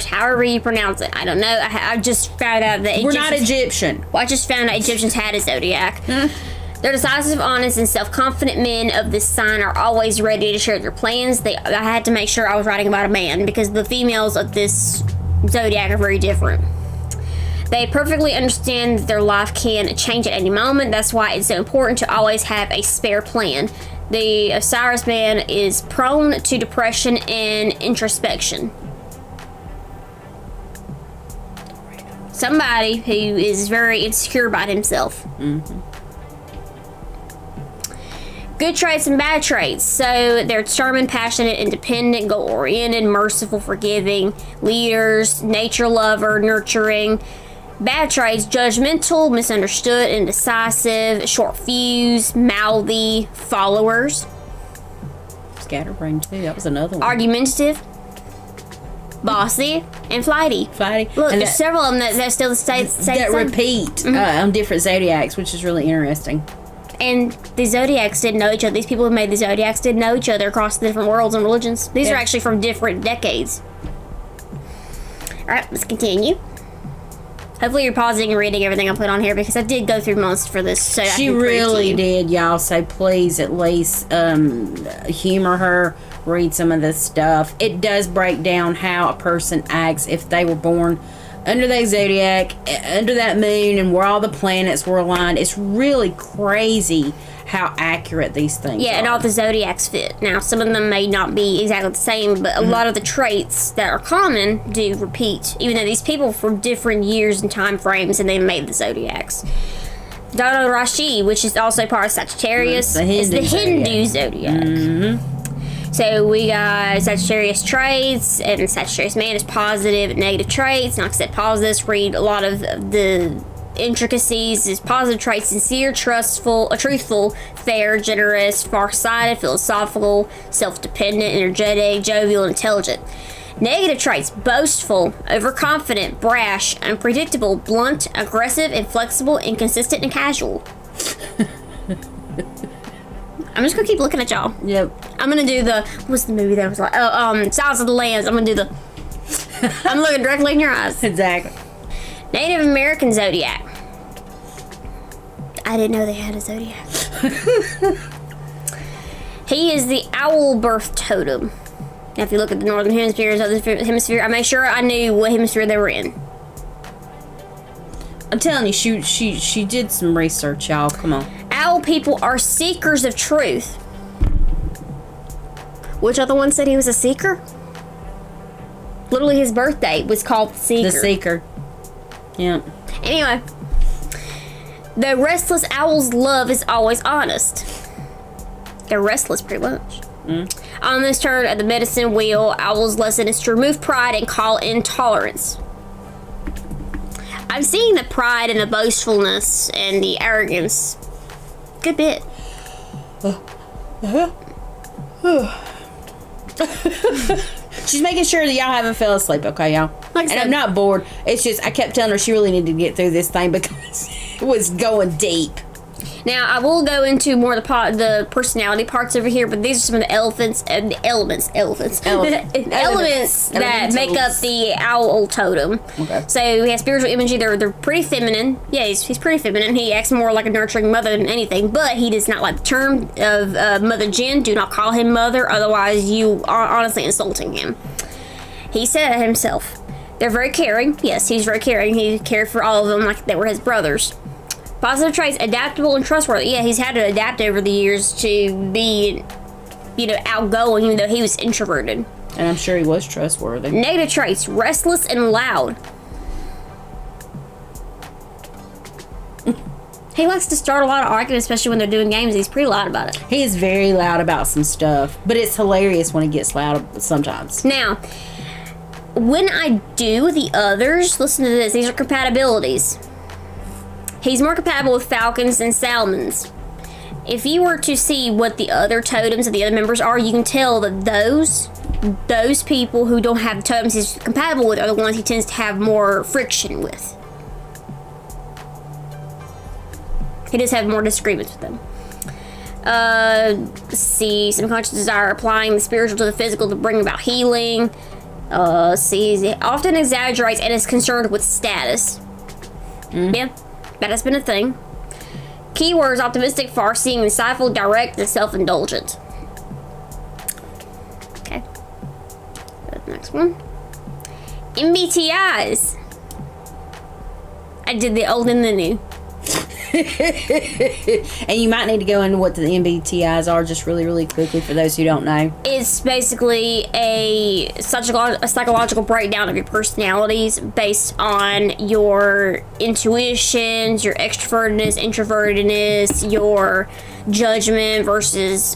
however you pronounce it. I don't know. I just found out that we're not Egyptian. Well, I just found out Egyptians had a zodiac. They're decisive, honest, and self-confident men of this sign are always ready to share their plans. I had to make sure I was writing about a man because the females of this zodiac are very different. They perfectly understand that their life can change at any moment. That's why it's so important to always have a spare plan. The Osiris man is prone to depression and introspection. Somebody who is very insecure about himself. Mm-hmm. Good traits and bad traits. So they're determined, passionate, independent, goal-oriented, merciful, forgiving, leaders, nature lover, nurturing. Bad traits: judgmental, misunderstood, indecisive, short fuse, mouthy, followers. Scatterbrain too. That was another one. Argumentative, bossy, and flighty. Look, there's several of them that still stay that repeat on different zodiacs, which is really interesting. And the zodiacs didn't know each other. These people who made the zodiacs didn't know each other across the different worlds and religions. These are actually from different decades. Alright, let's continue. Hopefully you're pausing and reading everything I put on here because I did go through most for this. So she really did, y'all. So please at least humor her. Read some of this stuff. It does break down how a person acts if they were born under that zodiac, under that moon, and where all the planets were aligned. It's really crazy how accurate these things are. And all the zodiacs fit. Now, some of them may not be exactly the same, but a lot of the traits that are common do repeat, even though these people from different years and time frames, and they made the zodiacs. Dada Rashi, which is also part of Sagittarius, is the Hindu zodiac. Mm-hmm. So we got Sagittarius traits, and Sagittarius man is positive and negative traits. And like I said, pause this, read a lot of the intricacies. Is positive traits: sincere, truthful, fair, generous, far-sighted, philosophical, self-dependent, energetic, jovial, intelligent. Negative traits: boastful, overconfident, brash, unpredictable, blunt, aggressive, inflexible, inconsistent, and casual. I'm just gonna keep looking at y'all. Yep. I'm gonna do what's the movie that was like? Silence of the Lambs. I'm gonna do I'm looking directly in your eyes. Exactly. Native American zodiac. I didn't know they had a zodiac. He is the owl birth totem. Now, if you look at the northern hemisphere and southern hemisphere, I made sure I knew what hemisphere they were in. I'm telling you, she did some research, y'all. Come on. Owl people are seekers of truth. Which other one said he was a seeker? Literally, his birthday was called the Seeker. The Seeker. Yeah. Anyway, the restless owl's love is always honest. They're restless, pretty much. On this turn of the medicine wheel, owl's lesson is to remove pride and call in tolerance. I'm seeing the pride and the boastfulness and the arrogance. Good bit. She's making sure that y'all haven't fell asleep, okay, y'all? Like I said, and I'm not bored. It's just I kept telling her she really needed to get through this thing because it was going deep. Now, I will go into more of the personality parts over here, but these are some of the elements that make up the owl totem. Okay. So, he has spiritual imagery. They're pretty feminine. Yeah, he's pretty feminine. He acts more like a nurturing mother than anything, but he does not like the term of Mother Jin. Do not call him mother, otherwise you are honestly insulting him. He said it himself. They're very caring. Yes, he's very caring. He cared for all of them like they were his brothers. Positive traits: adaptable and trustworthy. Yeah, he's had to adapt over the years to be, outgoing, even though he was introverted. And I'm sure he was trustworthy. Negative traits: restless and loud. He likes to start a lot of arguments, especially when they're doing games. He's pretty loud about it. He is very loud about some stuff, but it's hilarious when he gets loud sometimes. Now, when I do the others, listen to this. These are compatibilities. He's more compatible with falcons than salmons. If you were to see what the other totems of the other members are, you can tell that those people who don't have totems he's compatible with are the ones he tends to have more friction with. He does have more disagreements with them. Let's see, some conscious desire, applying the spiritual to the physical to bring about healing. He often exaggerates and is concerned with status. Yeah, that has been a thing. Keywords: optimistic, far-seeing, insightful, direct, and self-indulgent. Okay. The next one. MBTIs. I did the old and the new. And you might need to go into what the MBTIs are just really, really quickly for those who don't know. It's basically a psychological breakdown of your personalities based on your intuitions, your extrovertedness, introvertedness, your judgment versus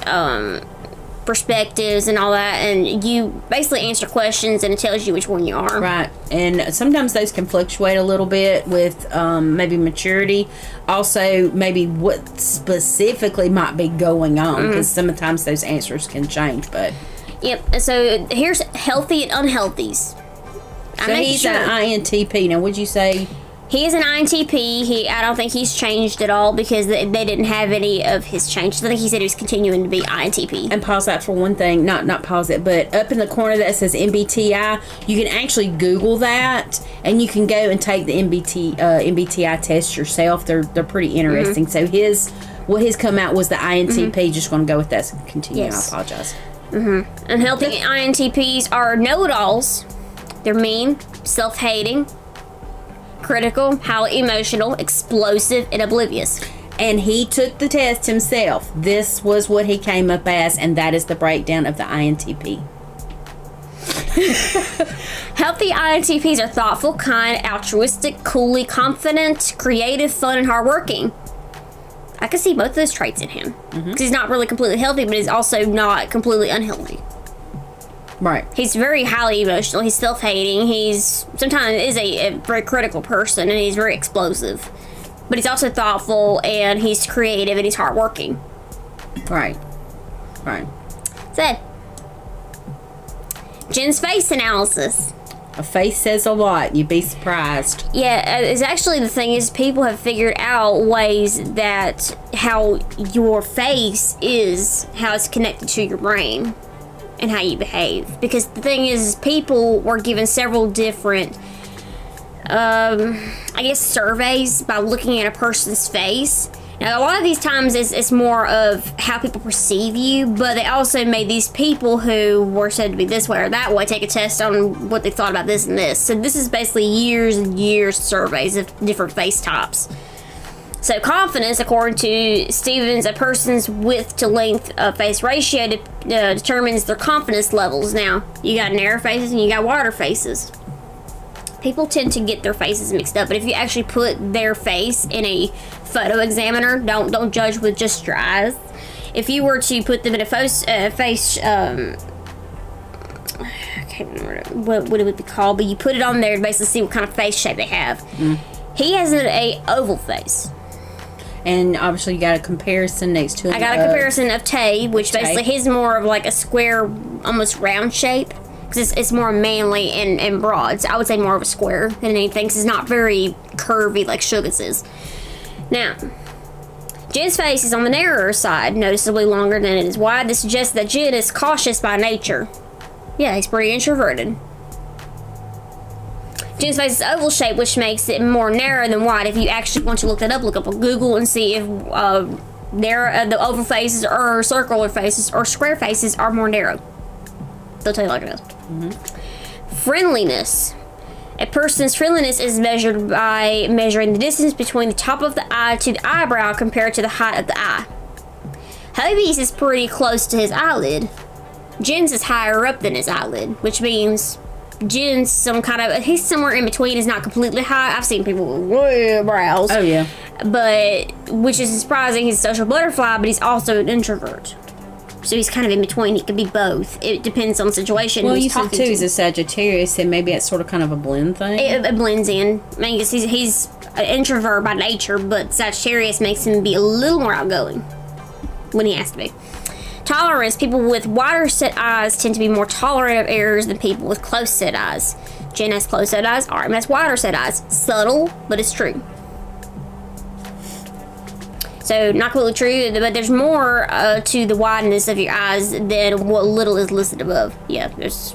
perspectives and all that, and you basically answer questions and it tells you which one you are. Right. And sometimes those can fluctuate a little bit with maybe maturity, also maybe what specifically might be going on, because sometimes those answers can change. But yep. So here's healthy and unhealthies. so he's an INTP. Now, would you say he is an INTP? I don't think he's changed at all because they didn't have any of his changes. I think he said he was continuing to be INTP. And pause that for one thing. Not pause it, but up in the corner that says MBTI, you can actually Google that, and you can go and take the MBTI test yourself. They're pretty interesting. So what his come out was the INTP. Just going to go with that. So continue. Yes. I apologize. Unhealthy INTPs are know-it-alls. They're mean, self-hating, critical, highly emotional, explosive, and oblivious. And he took the test himself. This was what he came up as, and that is the breakdown of the INTP. Healthy INTPs are thoughtful, kind, altruistic, coolly confident, creative, fun, and hardworking. I can see both of those traits in him. Because he's not really completely healthy, but he's also not completely unhealthy. Right. He's very highly emotional. He's self-hating. He's sometimes is a very critical person, and he's very explosive. But he's also thoughtful, and he's creative, and he's hardworking. Right. Right. So, Jin's face analysis. A face says a lot. You'd be surprised. Yeah, it's actually the thing is people have figured out ways that how your face is, how it's connected to your brain. And how you behave, because the thing is people were given several different surveys by looking at a person's face. Now a lot of these times it's more of how people perceive you, but they also made these people who were said to be this way or that way take a test on what they thought about this and this. So this is basically years and years of surveys of different face types. So confidence, according to Stevens, a person's width to length face ratio determines their confidence levels. Now, you got narrow faces and you got wider faces. People tend to get their faces mixed up, but if you actually put their face in a photo examiner, don't judge with just your eyes. If you were to put them in a face, I can't remember what it would be called, but you put it on there to basically see what kind of face shape they have. He has an oval face. And obviously you got a comparison next to it. I got a comparison of Tay, which basically he's more of like a square, almost round shape. Because it's more manly and broad. So I would say more of a square than anything. Because it's not very curvy like Suga's is. Now, Jin's face is on the narrower side, noticeably longer than it is wide. This suggests that Jin is cautious by nature. Yeah, he's pretty introverted. Jin's face is oval shaped, which makes it more narrow than wide. If you actually want to look that up, look up on Google and see if the oval faces or circular faces or square faces are more narrow. They'll tell you like it is. Friendliness. A person's friendliness is measured by measuring the distance between the top of the eye to the eyebrow compared to the height of the eye. Hobie's is pretty close to his eyelid. Jin's is higher up than his eyelid, which means Jin's he's somewhere in between. He's not completely high. I've seen people with way brows. Oh, yeah. but which is surprising. He's a social butterfly, but he's also an introvert. So he's kind of in between. He could be both. It depends on the situation. Well, you said too he's a Sagittarius, and maybe it's sort of kind of a blend thing. It blends in. I mean, he's an introvert by nature, but Sagittarius makes him be a little more outgoing when he has to be. Tolerance. People with wider set eyes tend to be more tolerant of errors than people with close set eyes. Jen has close set eyes. RM has wider set eyes. Subtle, but it's true. So, not completely true, but there's more to the wideness of your eyes than what little is listed above. Yeah, there's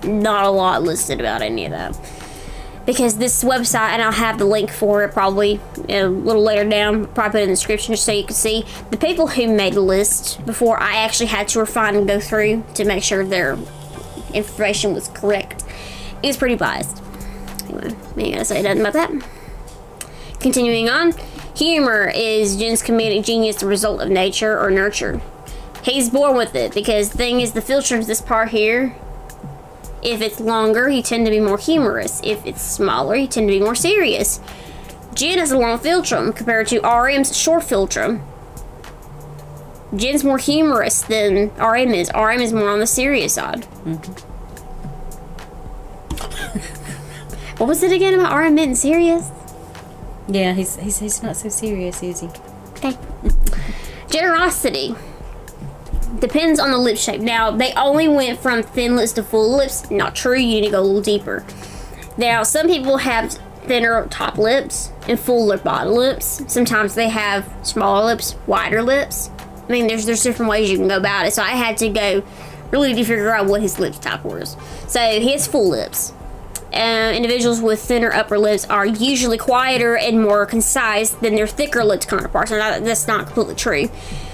not a lot listed about any of that. Because this website, and I'll have the link for it probably a little later down, probably put it in the description just so you can see. The people who made the list before I actually had to refine and go through to make sure their information was correct, is pretty biased. Anyway, I ain't gonna say nothing about that. Continuing on. Humor is Jin's comedic genius, the result of nature or nurture. He's born with it because the thing is, the filter is this part here. If it's longer, he tend to be more humorous. If it's smaller, he tend to be more serious. Jin has a long philtrum compared to RM's short philtrum. Jin's more humorous than RM is. RM is more on the serious side. Mm-hmm. What was it again about RM being serious? Yeah, he's not so serious, is he? Okay. Generosity. Depends on the lip shape. Now, they only went from thin lips to full lips. Not true. You need to go a little deeper. Now, some people have thinner top lips and fuller bottom lips. Sometimes they have smaller lips, wider lips. I mean, there's different ways you can go about it. So I had to go really to figure out what his lip type was. So he has full lips. Individuals with thinner upper lips are usually quieter and more concise than their thicker lipped counterparts. Now, that's not completely true.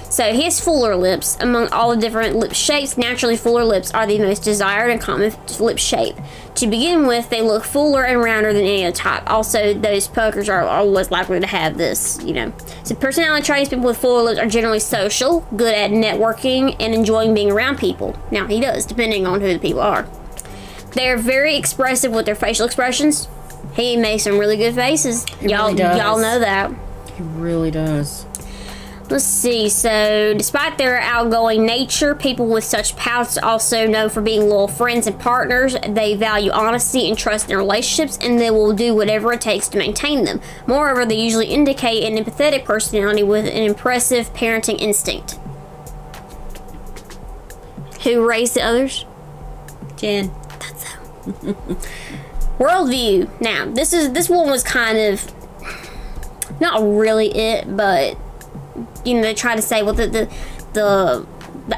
So he has fuller lips. Among all the different lip shapes, naturally fuller lips are the most desired and common lip shape. To begin with, they look fuller and rounder than any other type. Also, those puckers are always likely to have this, you know. So personality traits, people with fuller lips are generally social, good at networking, and enjoying being around people. Now, he does, depending on who the people are. They're very expressive with their facial expressions. He makes some really good faces. Y'all know that. He really does. Let's see. So, despite their outgoing nature, people with such pouts also know for being loyal friends and partners. They value honesty and trust in relationships, and they will do whatever it takes to maintain them. Moreover, they usually indicate an empathetic personality with an impressive parenting instinct. Who raised the others? Jen. Worldview. Now, this one was kind of not really it, but you know, they try to say, well, the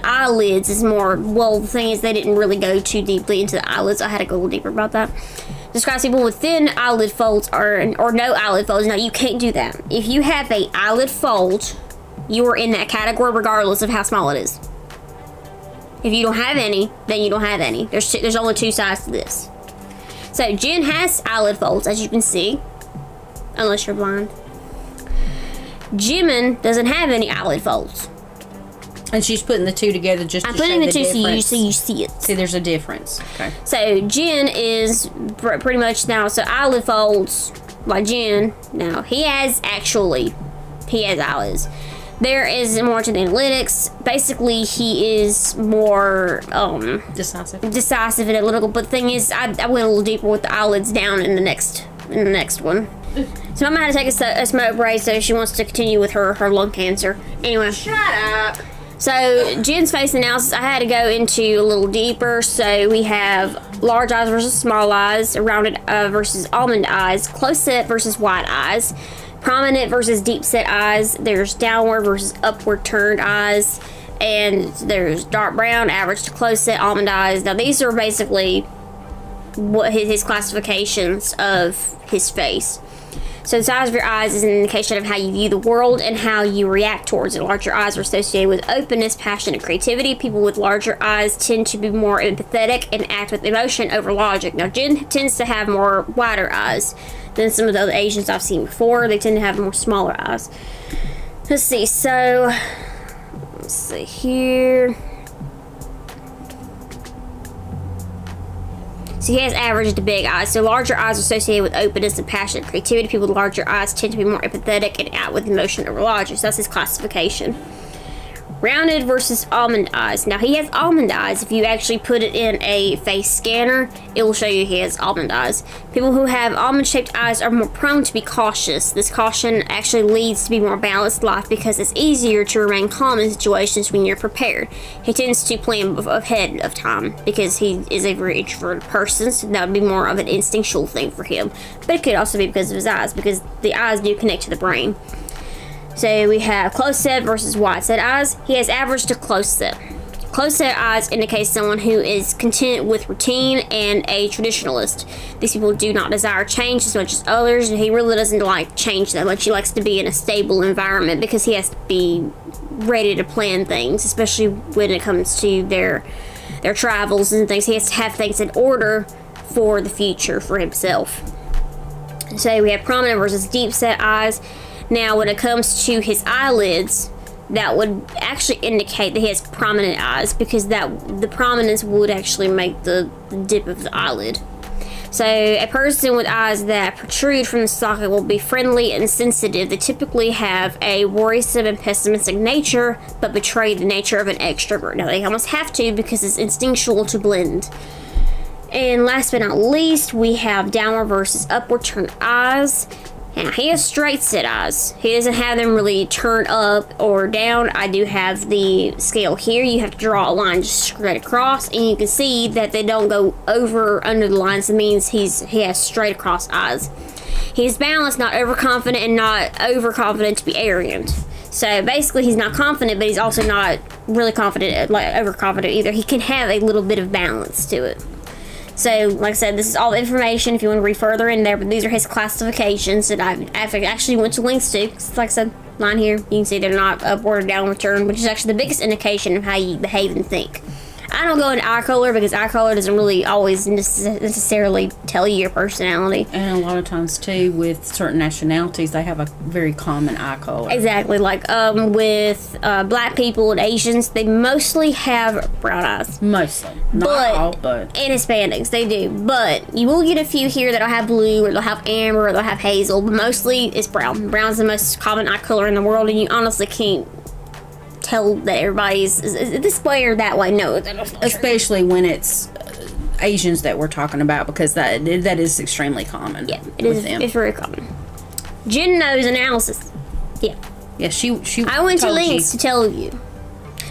eyelids is more. Well, the thing is, they didn't really go too deeply into the eyelids. I had to go a little deeper about that. Describes people with thin eyelid folds or no eyelid folds. Now, you can't do that. If you have a eyelid fold, you are in that category regardless of how small it is. If you don't have any, then you don't have any. There's only two sides to this. So, Jin has eyelid folds, as you can see. Unless you're blind. Jimin doesn't have any eyelid folds. And she's putting the two together just to show the difference. I'm putting the two so you see it. See, there's a difference. Okay. So, Jin is pretty much now, so eyelid folds, like Jin, now, he has eyelids. There is more to the analytics. Basically, he is more decisive and analytical. But the thing is, I went a little deeper with the eyelids down in the next one. So Mama had to take a smoke break, so she wants to continue with her lung cancer. Anyway, shut up. So Jin's face analysis, I had to go into a little deeper. So we have large eyes versus small eyes, rounded versus almond eyes, close set versus wide eyes, prominent versus deep set eyes. There's downward versus upward turned eyes, and there's dark brown, average to close set, almond eyes. Now these are basically what his classifications of his face. So the size of your eyes is an indication of how you view the world and how you react towards it. Larger eyes are associated with openness, passion, and creativity. People with larger eyes tend to be more empathetic and act with emotion over logic. Now, Jin tends to have more wider eyes than some of the other Asians I've seen before. They tend to have more smaller eyes. Let's see. So, let's see here. So So he has average to big eyes. So larger eyes are associated with openness and passionate creativity. People with larger eyes tend to be more empathetic and out with emotion over larger. So that's his classification. Rounded versus almond eyes. Now he has almond eyes. If you actually put it in a face scanner, it will show you he has almond eyes. People who have almond-shaped eyes are more prone to be cautious. This caution actually leads to be more balanced life because it's easier to remain calm in situations when you're prepared. He tends to plan ahead of time because he is a very introverted person, so that would be more of an instinctual thing for him. But it could also be because of his eyes, because the eyes do connect to the brain. So we have close-set versus wide-set eyes. He has average to close-set. Close-set eyes indicates someone who is content with routine and a traditionalist. These people do not desire change as much as others, and he really doesn't like change that much. He likes to be in a stable environment because he has to be ready to plan things, especially when it comes to their travels and things. He has to have things in order for the future for himself. So we have prominent versus deep-set eyes. Now, when it comes to his eyelids, that would actually indicate that he has prominent eyes, because the prominence would actually make the dip of the eyelid. So, a person with eyes that protrude from the socket will be friendly and sensitive. They typically have a worrisome and pessimistic nature, but betray the nature of an extrovert. Now, they almost have to because it's instinctual to blend. And last but not least, we have downward versus upward turned eyes. Now, he has straight set eyes. He doesn't have them really turn up or down. I do have the scale here. You have to draw a line just straight across, and you can see that they don't go over or under the lines. It means he has straight across eyes. He's balanced, not overconfident, and not overconfident to be arrogant. So basically, he's not confident, but he's also not really confident, like overconfident either. He can have a little bit of balance to it. So, like I said, this is all the information if you want to read further in there, but these are his classifications that I actually went to links to. Like I said, line here, you can see they're not upward or downward turn, which is actually the biggest indication of how you behave and think. I don't go into eye color because eye color doesn't really always necessarily tell you your personality. And a lot of times, too, with certain nationalities, they have a very common eye color. Exactly. Like with black people and Asians, they mostly have brown eyes. Mostly. Not all, but. And Hispanics, they do. But you will get a few here that'll have blue, or they'll have amber, or they'll have hazel. But mostly it's brown. Brown's the most common eye color in the world, and you honestly can't tell that everybody's this way or that way. No, especially when it's Asians that we're talking about, because that is extremely common. Yeah, it is. Them. It's very common. Jin nose analysis. Yeah. Yeah, she. I went to links to tell you,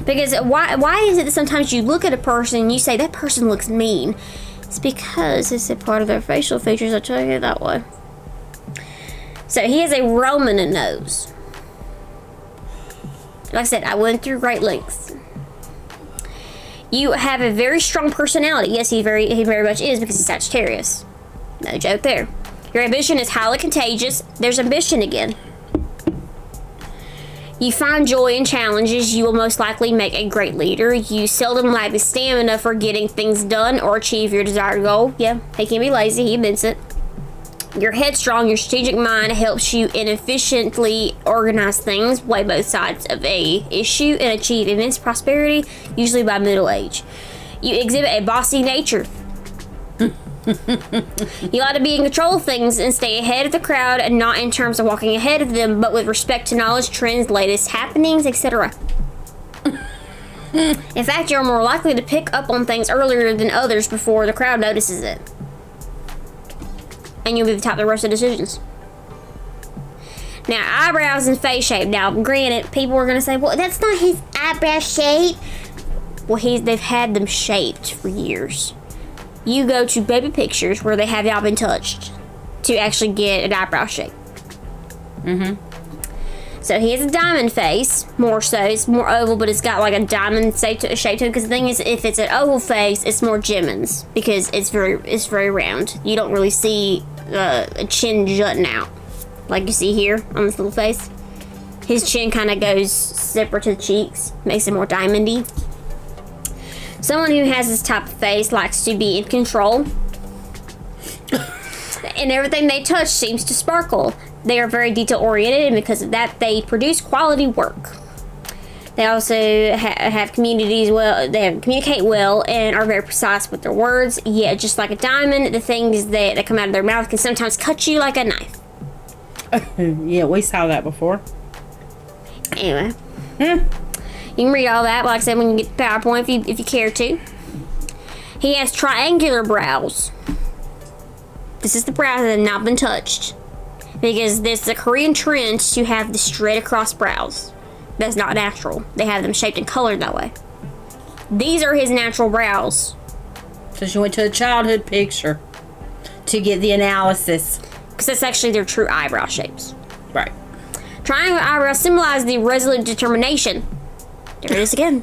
because why is it that sometimes you look at a person and you say that person looks mean? It's because it's a part of their facial features. I'll tell you that way. So he has a Roman nose. Like I said, I went through great lengths. You have a very strong personality. Yes, he very much is, because he's Sagittarius. No joke there. Your ambition is highly contagious. There's ambition again. You find joy in challenges. You will most likely make a great leader. You seldom lack the stamina for getting things done or achieve your desired goal. Yeah, he can be lazy. He admits it. You're headstrong. Your strategic mind helps you inefficiently organize things, weigh both sides of a issue, and achieve immense prosperity, usually by middle age. You exhibit a bossy nature. You like to be in control of things and stay ahead of the crowd, and not in terms of walking ahead of them, but with respect to knowledge, trends, latest happenings, etc. In fact, you're more likely to pick up on things earlier than others before the crowd notices it. And you'll be the top of the rest of the decisions. Now, eyebrows and face shape. Now, granted, people are going to say, well, that's not his eyebrow shape. Well, they've had them shaped for years. You go to baby pictures where they have y'all been touched to actually get an eyebrow shape. So he has a diamond face, more so. It's more oval, but it's got like a diamond shape to it. Because the thing is, if it's an oval face, it's more Gemins, because it's very round. You don't really see a chin jutting out like you see here on this little face. His chin kind of goes separate to the cheeks, makes it more diamondy. Someone who has this type of face likes to be in control, and everything they touch seems to sparkle. They are very detail oriented, and because of that, they produce quality work. They also have communities well. They communicate well and are very precise with their words. Yet, just like a diamond, the things that come out of their mouth can sometimes cut you like a knife. Yeah, we saw that before. Anyway, you can read all that, like I said, when you get the PowerPoint, if you care to. He has triangular brows. This is the brows that have not been touched, because this is a Korean trend to have the straight across brows. That's not natural. They have them shaped and colored that way. These are his natural brows. So she went to a childhood picture to get the analysis. Because that's actually their true eyebrow shapes. Right. Triangular eyebrows symbolize the resolute determination. There it is again.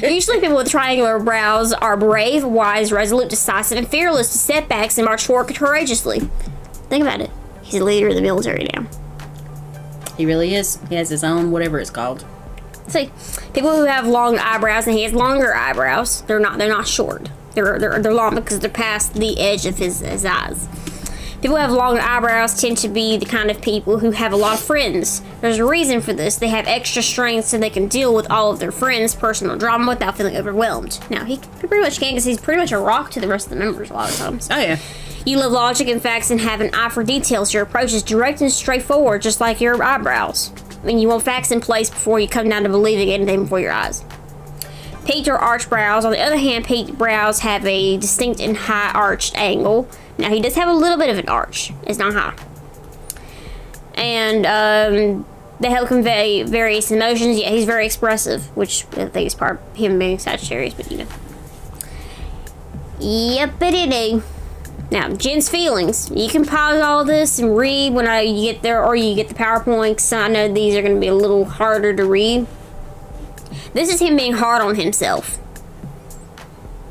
Usually people with triangular brows are brave, wise, resolute, decisive, and fearless to setbacks and march forward courageously. Think about it. He's a leader of the military now. He really is. He has his own whatever it's called. See, people who have long eyebrows, and he has longer eyebrows, they're not short. They're long because they're past the edge of his eyes. People who have long eyebrows tend to be the kind of people who have a lot of friends. There's a reason for this. They have extra strength so they can deal with all of their friends' personal drama without feeling overwhelmed. Now, he pretty much can, because he's pretty much a rock to the rest of the members a lot of times. Oh, yeah. You love logic and facts and have an eye for details. Your approach is direct and straightforward, just like your eyebrows. I mean, you want facts in place before you come down to believing anything before your eyes. Peaked or arched brows. On the other hand, peaked brows have a distinct and high arched angle. Now, he does have a little bit of an arch. It's not high. And they help convey various emotions. Yeah, he's very expressive, which I think is part of him being Sagittarius, but you know. Yep-a-dee-doo. Now, Jin's feelings. You can pause all this and read when you get there, or you get the PowerPoint, because I know these are going to be a little harder to read. This is him being hard on himself.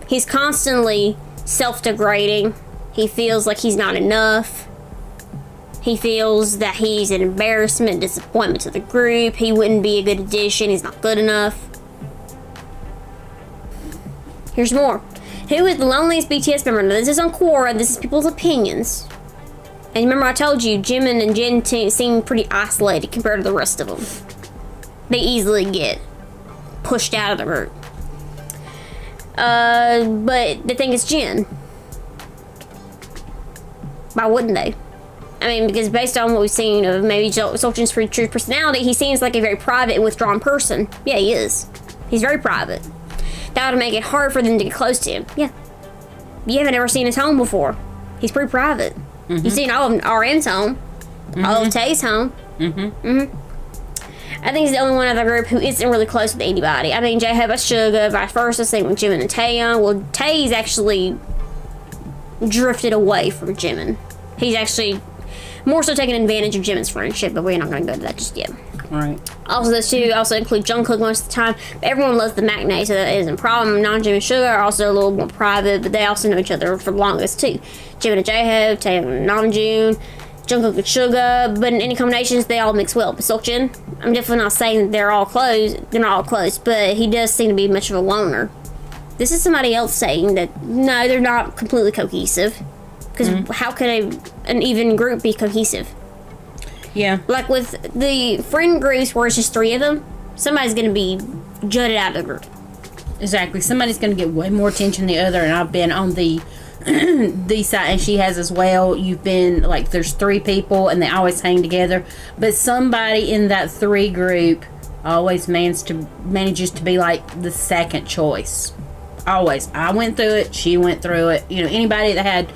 He's constantly self-degrading. He feels like he's not enough. He feels that he's an embarrassment, disappointment to the group. He wouldn't be a good addition. He's not good enough. Here's more. Who is the loneliest BTS member? Now, this is on Quora. This is people's opinions. And remember I told you, Jimin and Jin seem pretty isolated compared to the rest of them. They easily get pushed out of the group. But the thing is Jin. Why wouldn't they? I mean, because based on what we've seen of maybe Seokjin's true personality, he seems like a very private and withdrawn person. Yeah, he is. He's very private. That would make it hard for them to get close to him. Yeah. You haven't ever seen his home before. He's pretty private. Mm-hmm. You've seen all of RM's home. Mm-hmm. All of Tae's home. Mm-hmm. Mm-hmm. I think he's the only one of the group who isn't really close with anybody. I mean, J-Hope, Suga, vice versa, same with Jimin and Taeyeon. Well, Tae's actually drifted away from Jimin. He's actually more so taking advantage of Jimin's friendship, but we're not going to go to that just yet. Right. Also, those two also include Jungkook most of the time. Everyone loves the McNay, so that isn't a problem. Non-Jim and Suga are also a little more private, but they also know each other for the longest too. Jimin and J-Hope, Taeyeon and Namjoon, Jungkook and Suga, but in any combinations, they all mix well. But Seokjin, I'm definitely not saying that they're all close. They're not all close, but he does seem to be much of a loner. This is somebody else saying that, no, they're not completely cohesive. Because how could an even group be cohesive? Yeah. Like with the friend groups where it's just three of them, somebody's going to be jutted out of the group. Exactly. Somebody's going to get way more attention than the other, and I've been on the side, and she has as well. You've been, like, there's three people, and they always hang together. But somebody in that three group always manages to be, like, the second choice. Always. I went through it. She went through it. You know, anybody that had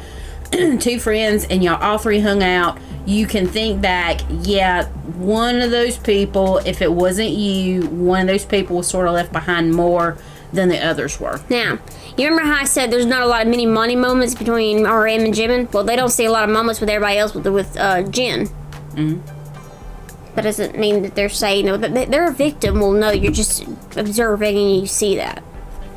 two friends and y'all all three hung out, you can think back, yeah, one of those people, if it wasn't you, one of those people was sort of left behind more than the others were. Now, you remember how I said there's not a lot of mini money moments between RM and Jimin? Well, they don't see a lot of moments with everybody else with Jin. Mm-hmm. That doesn't mean that they're saying, no, that they're a victim. Well, no, you're just observing and you see that.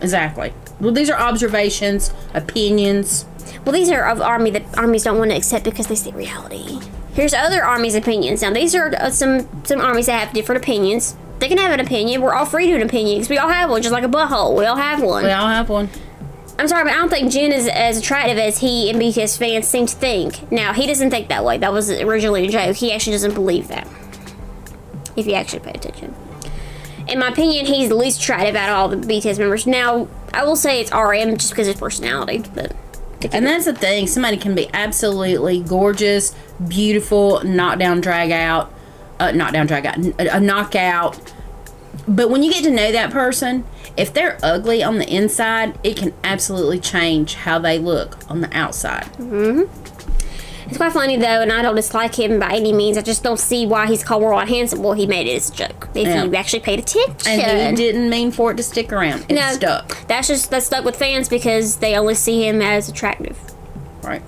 Exactly. Well, these are observations, opinions. Well, these are of army that armies don't want to accept because they see reality. Here's other armies' opinions. Now, these are some armies that have different opinions. They can have an opinion. We're all free to have an opinion because we all have one, just like a butthole. We all have one. We all have one. I'm sorry, but I don't think Jin is as attractive as he and BTS fans seem to think. Now, he doesn't think that way. That was originally a joke. He actually doesn't believe that. If you actually pay attention. in my opinion, he's the least attractive out of all the BTS members. Now, I will say it's RM just because of his personality, but... And that's the thing. Somebody can be absolutely gorgeous, beautiful, a knockout. But when you get to know that person, if they're ugly on the inside, it can absolutely change how they look on the outside. It's quite funny, though, and I don't dislike him by any means. I just don't see why he's called Worldwide Handsome. Well, he made it as a joke. If you actually paid attention. And he didn't mean for it to stick around. It stuck. That stuck with fans because they only see him as attractive. Right.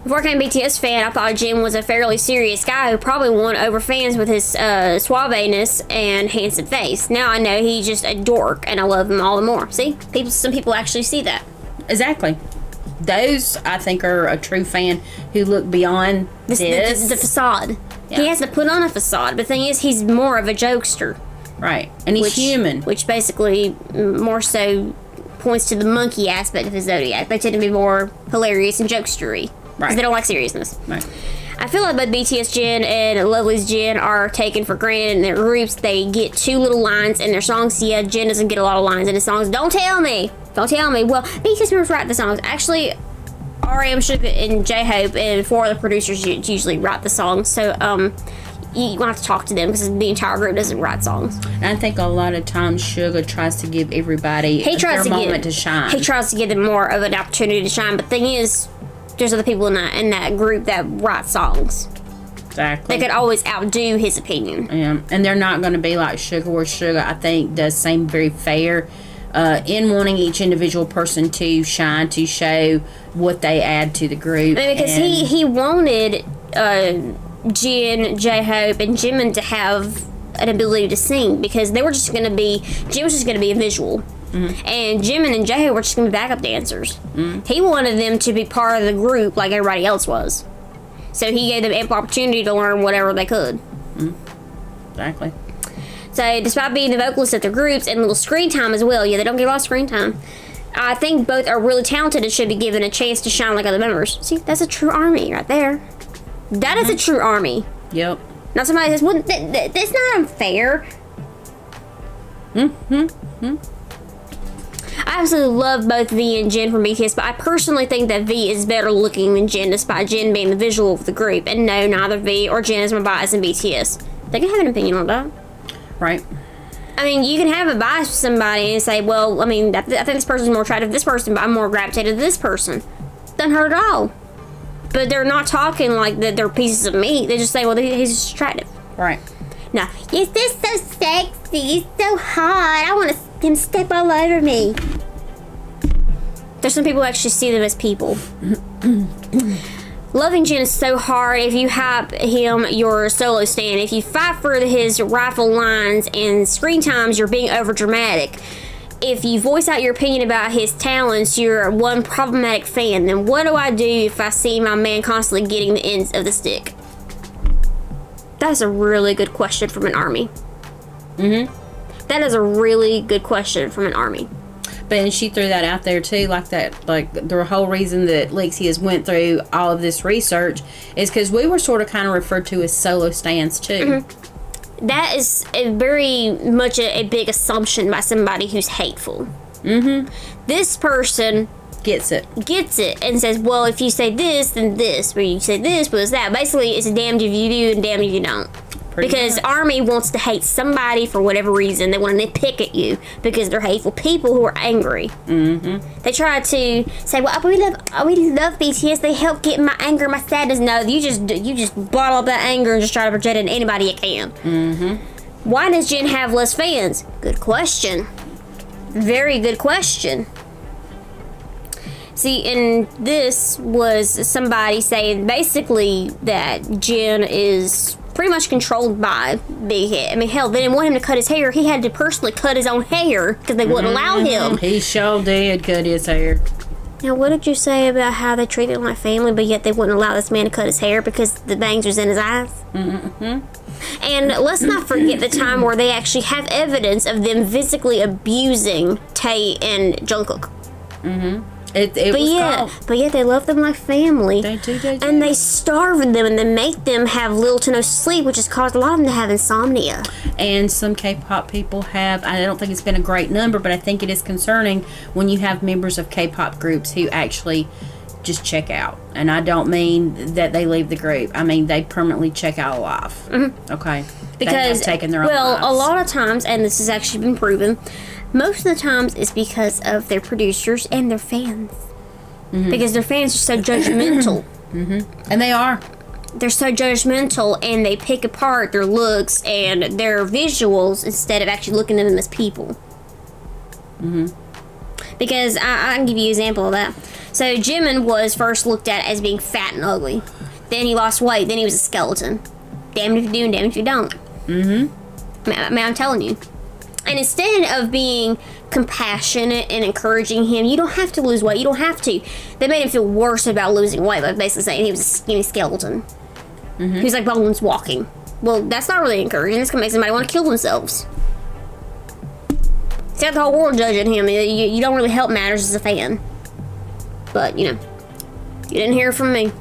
Before I became a BTS fan, I thought Jin was a fairly serious guy who probably won over fans with his suaveness and handsome face. Now I know he's just a dork, and I love him all the more. See? Some people actually see that. Exactly. Those, I think, are a true fan who look beyond the facade. Yeah. He has to put on a facade. But the thing is, he's more of a jokester. Right. And he's human. Which basically more so points to the monkey aspect of his zodiac. They tend to be more hilarious and jokestery. Right. Because they don't like seriousness. Right. I feel like both BTS Jin and Lovelyz Jin are taken for granted in their groups. They get 2 little lines in their songs. Yeah, Jin doesn't get a lot of lines in his songs. Don't tell me. Well, BTS members write the songs. Actually, RM, Suga, and J-Hope and 4 other producers usually write the songs. So, you won't have to talk to them because the entire group doesn't write songs. And I think a lot of times Suga tries to give everybody their moment to shine. He tries to give them more of an opportunity to shine. But the thing is, there's other people in that group that write songs. Exactly. They could always outdo his opinion. Yeah, and they're not going to be like Suga, where Suga, I think, does seem very fair in wanting each individual person to shine, to show what they add to the group. I mean, because he wanted Jin, J-Hope, and Jimin to have an ability to sing, because they were just going to be... Jin was just going to be a visual. Mm-hmm. And Jimin and J-Hope were just going to be backup dancers. Mm-hmm. He wanted them to be part of the group like everybody else was. So he gave them ample opportunity to learn whatever they could. Mm-hmm. Exactly. So despite being the vocalists of their groups and little screen time as well, yeah, they don't get a lot of screen time, I think both are really talented and should be given a chance to shine like other members. See, that's a true army right there. That is a true army. Yep. Now somebody says, well, that's not unfair. I absolutely love both V and Jin from BTS, but I personally think that V is better looking than Jin, despite Jin being the visual of the group. And no, neither V or Jin is more biased than BTS. They can have an opinion on that. Right. I mean, you can have a bias with somebody and say, well, I mean, I think this person's more attractive to this person, but I'm more gravitated to this person. Doesn't hurt at all. But they're not talking like that they're pieces of meat. They just say, well, he's just attractive. Right. No, he's just so sexy. He's so hot. I want him to step all over me. There's some people who actually see them as people. Loving Jin is so hard. If you have him your solo stand, if you fight for his rifle lines and screen times, you're being over dramatic. If you voice out your opinion about his talents, you're one problematic fan. Then what do I do if I see my man constantly getting the ends of the stick? That's a really good question from an army. That is a really good question from an army. But and she threw that out there too, like the whole reason that Lexius went through all of this research is because we were sort of kind of referred to as solo stands too. That is a very much a big assumption by somebody who's hateful. This person gets it and says, well, if you say this, then this, or you say this, but it's that. Basically, it's damned if you do and damned if you don't. Because Army wants to hate somebody for whatever reason. They want to nitpick at you because they're hateful people who are angry. They try to say, well, we love BTS. They help get my anger, my sadness. No, you just bottle up that anger and just try to project it on anybody you can. Why does Jin have less fans? Good question. Very good question. See, and this was somebody saying basically that Jin is pretty much controlled by Big Head. I mean, hell, they didn't want him to cut his hair. He had to personally cut his own hair because they wouldn't allow him. He sure did cut his hair. Now, what did you say about how they treated him like family, but yet they wouldn't allow this man to cut his hair because the bangs was in his eyes? And let's not forget the time where they actually have evidence of them physically abusing Tae and Jungkook. It was called. But yet they love them like family. They do. And they starve them and they make them have little to no sleep, which has caused a lot of them to have insomnia. And some K-pop people have, I don't think it's been a great number, but I think it is concerning when you have members of K-pop groups who actually just check out. And I don't mean that they leave the group. I mean they permanently check out of life. Mm-hmm. Okay? Because, they have taken their own lives. a lot of times, and this has actually been proven, most of the times it's because of their producers and their fans. Mm-hmm. Because their fans are so judgmental. Mm-hmm. And they are. They're so judgmental, and they pick apart their looks and their visuals instead of actually looking at them as people. Mm-hmm. Because I can give you an example of that. So Jimin was first looked at as being fat and ugly. Then he lost weight. Then he was a skeleton. Damn if you do and damn if you don't. Mm-hmm. I'm telling you. And instead of being compassionate and encouraging him, you don't have to lose weight. You don't have to. They made him feel worse about losing weight, like basically saying he was a skinny skeleton. Mm-hmm. He was like bones walking. Well, that's not really encouraging. It's going to make somebody want to kill themselves. It's got the whole world judging him. You don't really help matters as a fan. But, you didn't hear from me.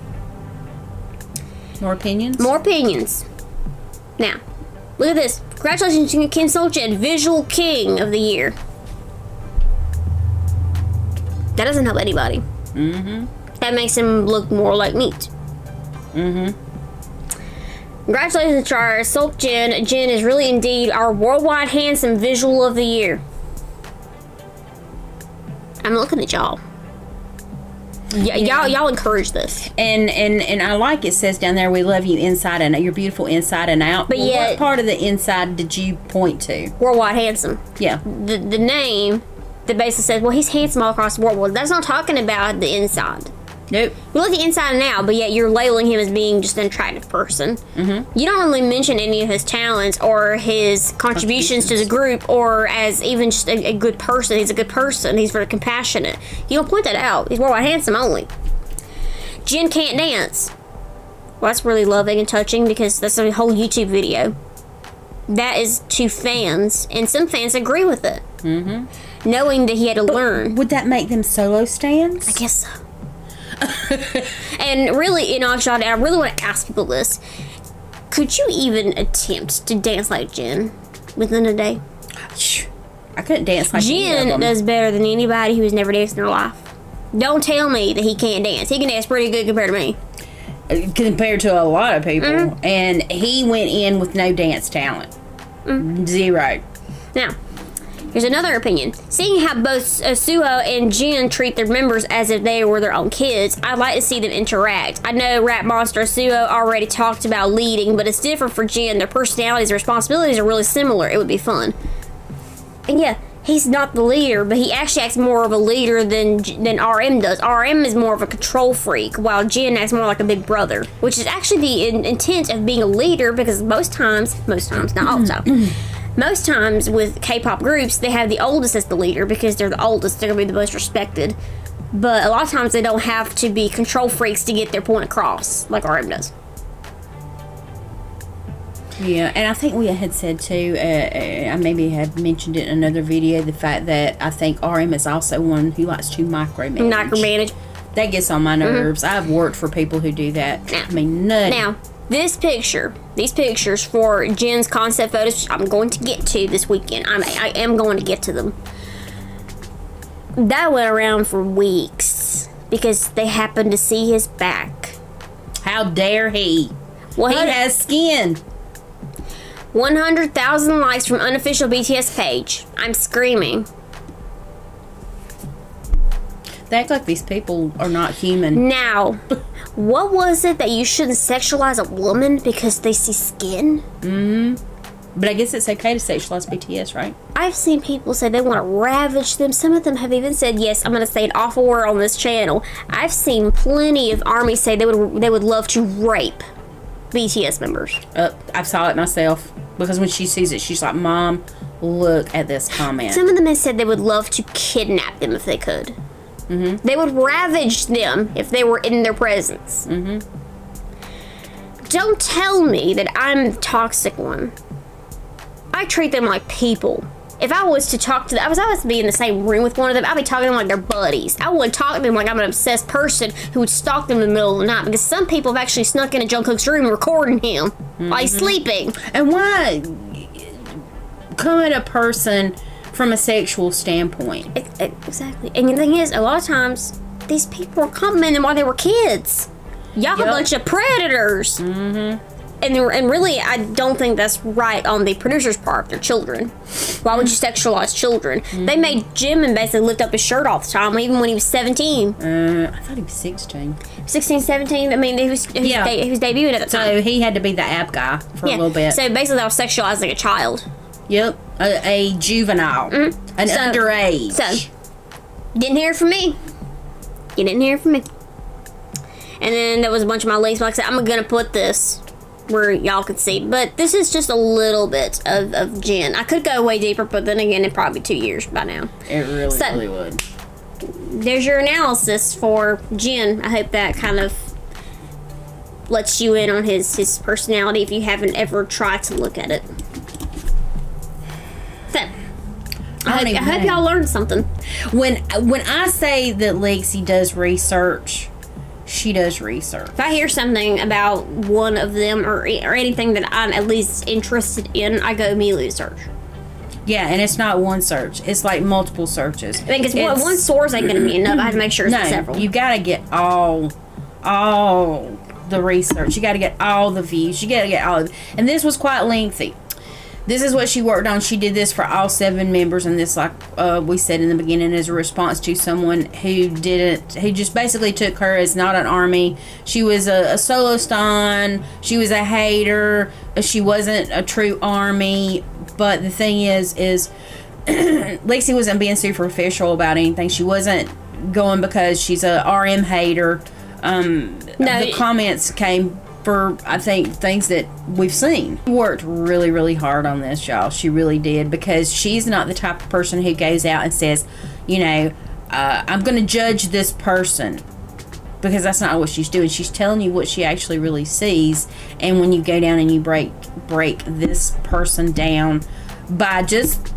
More opinions? More opinions. Now, look at this. Congratulations to Kim Seol-jin, Visual King of the Year. That doesn't help anybody. Mm-hmm. That makes him look more like meat. Mm-hmm. Congratulations to our Seol-jin. Jin is really indeed our worldwide handsome visual of the year. I'm looking at y'all. Y'all encourage this. And I like it says down there, we love you inside and out. You're beautiful inside and out. But yet, what part of the inside did you point to? Worldwide handsome. Yeah. The name that basically says, well, he's handsome all across the world. Well, that's not talking about the inside. Nope. We look at the inside and out, but yet you're labeling him as being just an attractive person. Mm-hmm. You don't really mention any of his talents or his contributions to the group or as even just a good person. He's a good person. He's very compassionate. You don't point that out. He's worldwide handsome only. Jin can't dance. Well, that's really loving and touching because that's a whole YouTube video. That is to fans, and some fans agree with it. Mm-hmm. Knowing that he had to learn. Would that make them solo stands? I guess so. And really, in actuality, I really want to ask people this. Could you even attempt to dance like Jin within a day? I couldn't dance like Jin does better than anybody who has never danced in their life. Don't tell me that he can't dance. He can dance pretty good compared to me. Compared to a lot of people. Mm-hmm. And he went in with no dance talent. Mm-hmm. Zero. Now, here's another opinion. Seeing how both Suho and Jin treat their members as if they were their own kids, I'd like to see them interact. I know Rap Monster Suho already talked about leading, but it's different for Jin. Their personalities and responsibilities are really similar. It would be fun. And yeah, he's not the leader, but he actually acts more of a leader than RM does. RM is more of a control freak, while Jin acts more like a big brother, which is actually the intent of being a leader, because most times, not all the time, most times with K-pop groups, they have the oldest as the leader because they're the oldest. They're going to be the most respected. But a lot of times they don't have to be control freaks to get their point across, like RM does. Yeah, and I think we had said too, I maybe had mentioned it in another video, the fact that I think RM is also one who likes to micromanage. That gets on my nerves. Mm-hmm. I've worked for people who do that. Now, I mean, nutty. Now, these pictures for Jin's concept photos, I'm going to get to this weekend. I am going to get to them. That went around for weeks because they happened to see his back. How dare he? Well, he has skin. 100,000 likes from unofficial BTS page. I'm screaming. They act like these people are not human. Now, what was it that you shouldn't sexualize a woman because they see skin? Mm-hmm. But I guess it's okay to sexualize BTS, right? I've seen people say they want to ravage them. Some of them have even said, yes, I'm going to say an awful word on this channel. I've seen plenty of ARMY say they would love to rape BTS members. I saw it myself. Because when she sees it, she's like, Mom, look at this comment. Some of them have said they would love to kidnap them if they could. Mm-hmm. They would ravage them if they were in their presence. Mm-hmm. Don't tell me that I'm the toxic one. I treat them like people. if I was to talk to them, I was to be in the same room with one of them, I'd be talking to them like they're buddies. I wouldn't talk to them like I'm an obsessed person who would stalk them in the middle of the night, because some people have actually snuck into Jungkook's room recording him while he's sleeping. And why come at a person from a sexual standpoint? Exactly. And the thing is, a lot of times, these people were complimenting while they were kids. Y'all a bunch of predators. And really, I don't think that's right on the producer's part. They're children. Why would you sexualize children? They made Jimin basically lift up his shirt all the time, even when he was 17. I thought he was 16. 16, 17. I mean, he was debuting at the time. So he had to be the app guy for a little bit. So basically, that was sexualizing a child. Yep. A juvenile. An underage. So, didn't hear it from me. You didn't hear it from me. And then there was a bunch of my links. Like I said, I'm going to put this where y'all can see, but this is just a little bit of Jin. I could go way deeper, but then again, it'd probably be 2 years by now. It really would. There's your analysis for Jin. I hope that kind of lets you in on his personality if you haven't ever tried to look at it. So, I hope y'all learned something. When I say that Lexi does research, she does research. If I hear something about one of them or anything that I'm at least interested in, I go immediately to search. Yeah, and it's not one search. It's like multiple searches. I mean, because one source ain't going to be enough. I have to make sure it's several. You got to get all the research. You got to get all the views. You got to get all of it. And this was quite lengthy. This is what she worked on. She did this for all 7 members, and this, like we said in the beginning, is a response to someone who just basically took her as not an army. She was a solo stan. She was a hater. She wasn't a true army. But the thing is Lexi wasn't being superficial about anything. She wasn't going because she's a RM hater. The comments came for, I think, things that we've seen. She worked really, really hard on this, y'all. She really did, because she's not the type of person who goes out and says, I'm going to judge this person, because that's not what she's doing. She's telling you what she actually really sees. And when you go down and you break this person down by just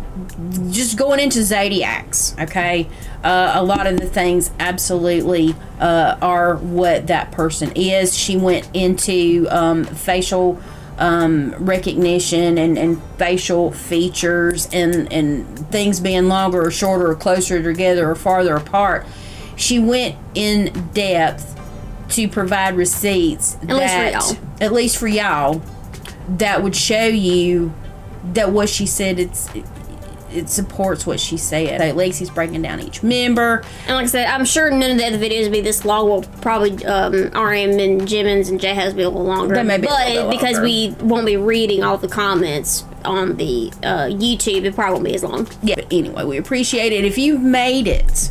going into zodiacs, okay? A lot of the things absolutely are what that person is. She went into facial recognition and facial features and things being longer or shorter or closer together or farther apart. She went in depth to provide receipts at least for y'all, that would show you that what she said, it supports what she said. So Lexi's breaking down each member. And like I said, I'm sure none of the other videos will be this long. We'll probably RM and Jimin's and J-Ho's be a little longer. They may be a little bit because longer. we won't be reading all the comments on the YouTube, it probably won't be as long. Yeah, but anyway, we appreciate it. If you've made it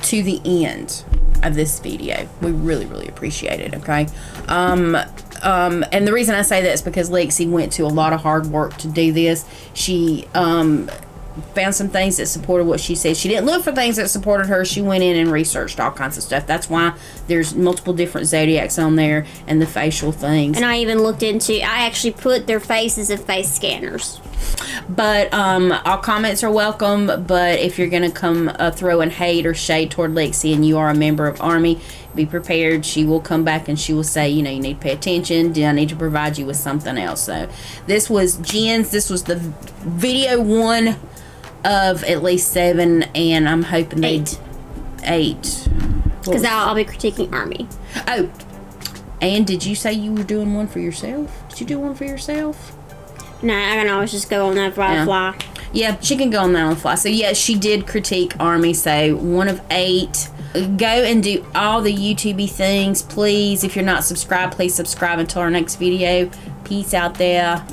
to the end of this video, we really, really appreciate it, okay? And the reason I say that is because Lexi went to a lot of hard work to do this. She found some things that supported what she said. She didn't look for things that supported her. She went in and researched all kinds of stuff. That's why there's multiple different zodiacs on there and the facial things. And I even looked into, I actually put their faces in face scanners. But all comments are welcome. But if you're going to come throwing hate or shade toward Lexi and you are a member of Army, be prepared. She will come back and she will say, you need to pay attention. I need to provide you with something else. So this was Jin's. This was the video 1 of at least 7, and I'm hoping 8. 8. Because I'll be critiquing Army. Oh, and did you say you were doing one for yourself? Did you do one for yourself? No, I can always just go on that fly. Yeah, she can go on that on the fly. So yeah, she did critique Army. So 1 of 8. Go and do all the YouTubey things, please. If you're not subscribed, please subscribe until our next video. Peace out there.